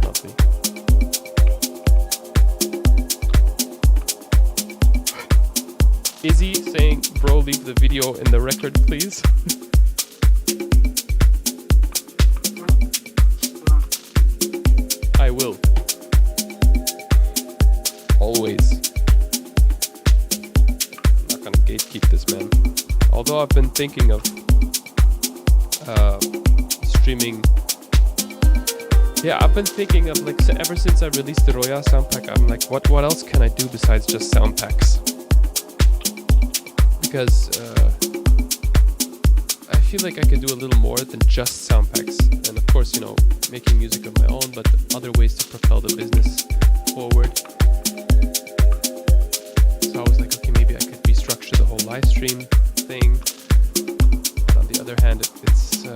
Lovely. Izzy saying, bro, leave the video in the record, please. I will. Always. I'm not gonna gatekeep this, man. Although I've been thinking of streaming. Yeah, I've been thinking of like ever since I released the Roya sound pack. I'm like, what else can I do besides just sound packs? Because I feel like I can do a little more than just sound packs. And of course, you know, making music of my own, but other ways to propel the business forward. So I was like, okay, maybe I could restructure the whole live stream thing. But on the other hand, it's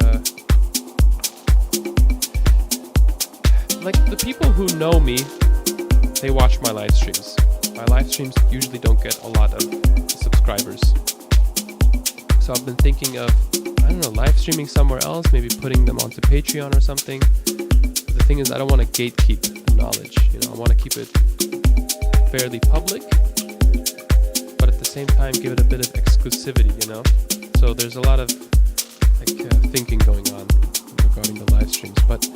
like the people who know me, they watch my live streams. My live streams usually don't get a lot of subscribers. So I've been thinking of, I don't know, live streaming somewhere else, maybe putting them onto Patreon or something. But the thing is, I don't want to gatekeep the knowledge. You know, I want to keep it fairly public, but at the same time give it a bit of exclusivity, you know? So there's a lot of like thinking going on regarding the live streams. But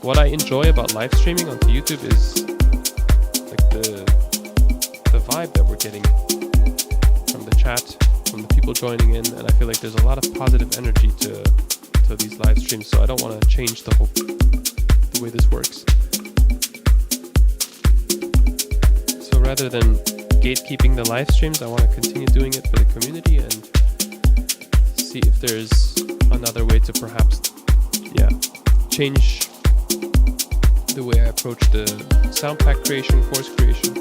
what I enjoy about live streaming onto YouTube is like the vibe that we're getting from the chat, from the people joining in, and I feel like there's a lot of positive energy to these live streams. So I don't want to change the way this works. So rather than gatekeeping the live streams, I want to continue doing it for the community and see if there's another way to perhaps, change the way I approach the sound pack creation, course creation.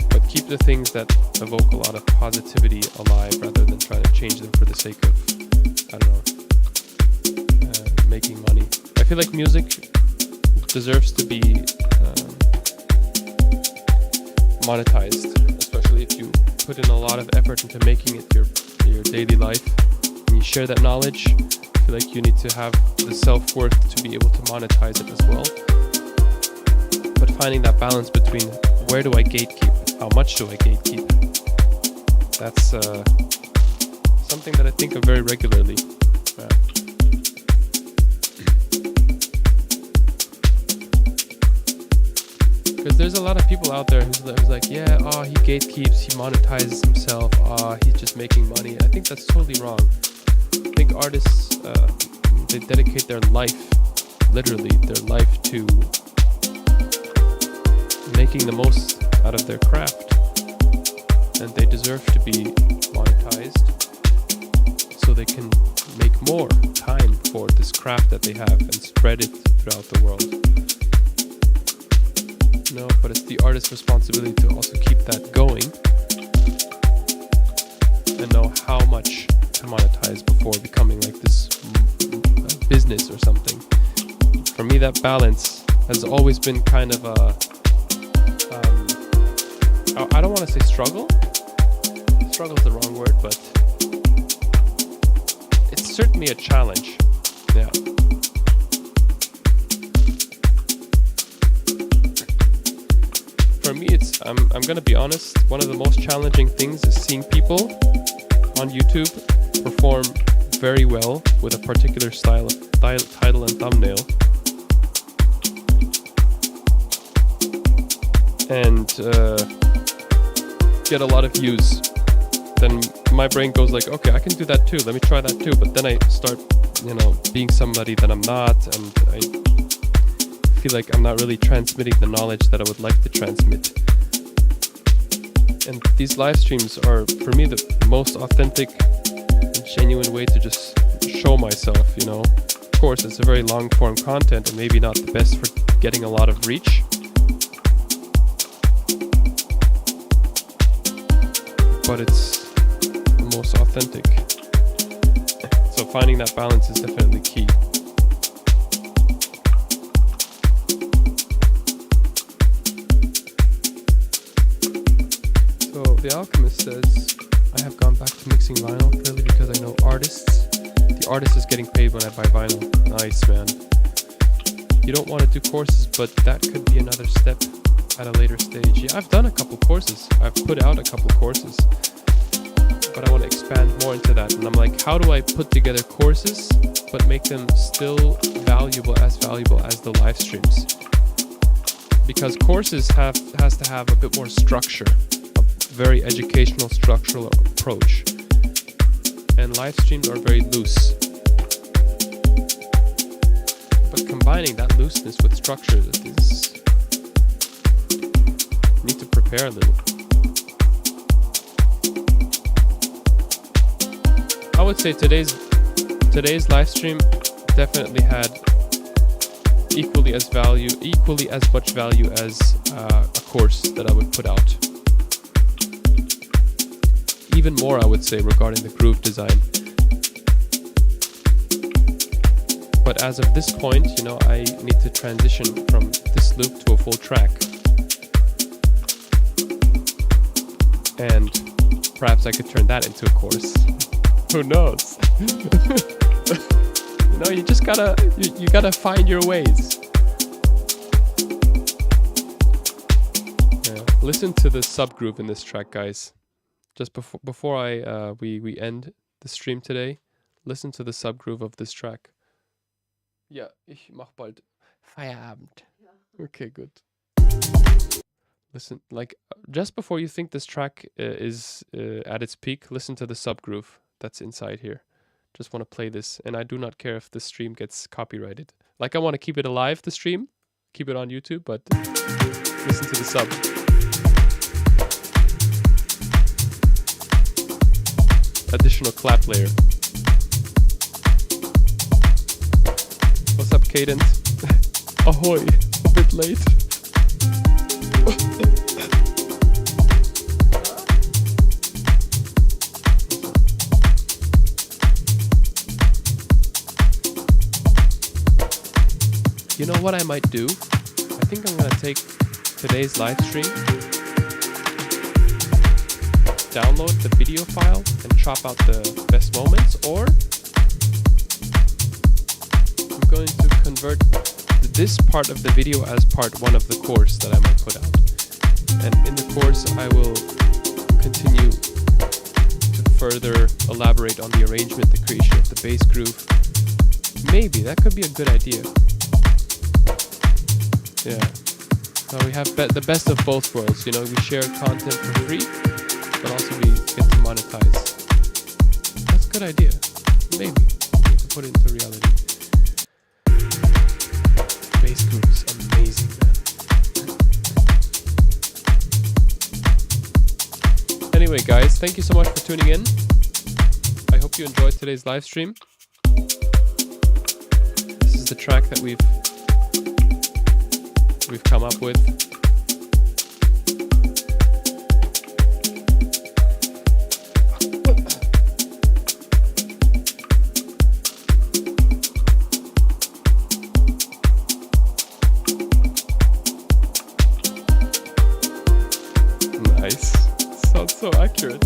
But keep the things that evoke a lot of positivity alive rather than trying to change them for the sake of, I don't know, making money. I feel like music deserves to be monetized, especially if you put in a lot of effort into making it your daily life. And you share that knowledge, I feel like you need to have the self-worth to be able to monetize it as well. But finding that balance between where do I gatekeep, how much do I gatekeep, that's something that I think of very regularly. Because there's a lot of people out there who's like, he gatekeeps, he monetizes himself, he's just making money. I think that's totally wrong. I think artists, they dedicate their life, literally their life, to making the most out of their craft. And they deserve to be monetized so they can make more time for this craft that they have and spread it throughout the world. No, but it's the artist's responsibility to also keep that going and know how much to monetize before becoming like this business or something. For me, that balance has always been kind of a I don't want to say struggle. Struggle is the wrong word, but it's certainly a challenge. Yeah. For me, I'm gonna be honest, one of the most challenging things is seeing people on YouTube perform very well with a particular style, title and thumbnail. And get a lot of views. Then my brain goes like, okay, I can do that too, let me try that too. But then I start, being somebody that I'm not, and I feel like I'm not really transmitting the knowledge that I would like to transmit. And these live streams are, for me, the most authentic and genuine way to just show myself, Of course, it's a very long-form content and maybe not the best for getting a lot of reach. But it's the most authentic. So finding that balance is definitely key. So The Alchemist says, I have gone back to mixing vinyl purely because I know artists. The artist is getting paid when I buy vinyl. Nice, man. You don't want to do courses, but that could be another step at a later stage. Yeah, I've done a couple courses. I've put out a couple courses. But I want to expand more into that. And I'm like, how do I put together courses, but make them still valuable as the live streams? Because courses has to have a bit more structure, a very educational structural approach. And live streams are very loose. But combining that looseness with structure is... You need to prepare a little. I would say today's live stream definitely had equally as much value as a course that I would put out. Even more, I would say, regarding the groove design. But as of this point, I need to transition from this loop to a full track. And perhaps I could turn that into a course. Who knows? You just gotta find your ways. Yeah. Listen to the subgroove in this track, guys. Just before we end the stream today, listen to the subgroove of this track. Ja, ich mach bald Feierabend. Okay, good. Listen, just before you think this track is at its peak, listen to the subgroove that's inside here. Just want to play this, and I do not care if the stream gets copyrighted. I want to keep it alive, the stream, keep it on YouTube, but listen to the sub. Additional clap layer. What's up, Cadence? Ahoy, a bit late. You know what I might do? I think I'm gonna take today's live stream, download the video file and chop out the best moments, or I'm going to convert this part of the video as part one of the course that I might put out. And in the course I will continue to further elaborate on the arrangement, the creation of the bass groove. Maybe, that could be a good idea. Yeah. So we have the best of both worlds, we share content for free, but also we get to monetize. That's a good idea. Maybe. We need to put it into reality. Bass groove is amazing, man. Anyway, guys, thank you so much for tuning in. I hope you enjoyed today's live stream. This is the track that we've come up with. picture it.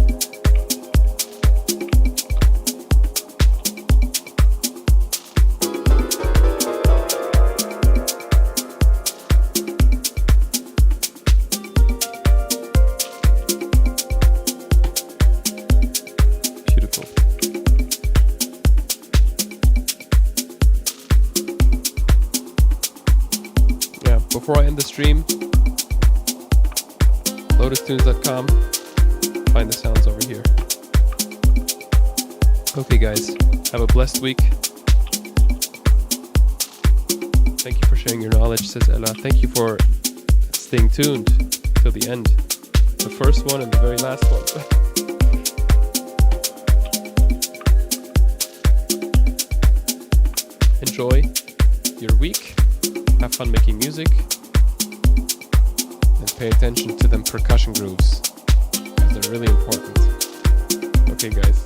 Beautiful. Yeah, before I end the stream, LotusTunes.com. Find the sounds over here. Okay, guys, have a blessed week. Thank you for sharing your knowledge, says Ella. Thank you for staying tuned till the end. The first one and the very last one. Enjoy your week. Have fun making music. And pay attention to them percussion grooves, because they're really important. Okay, guys.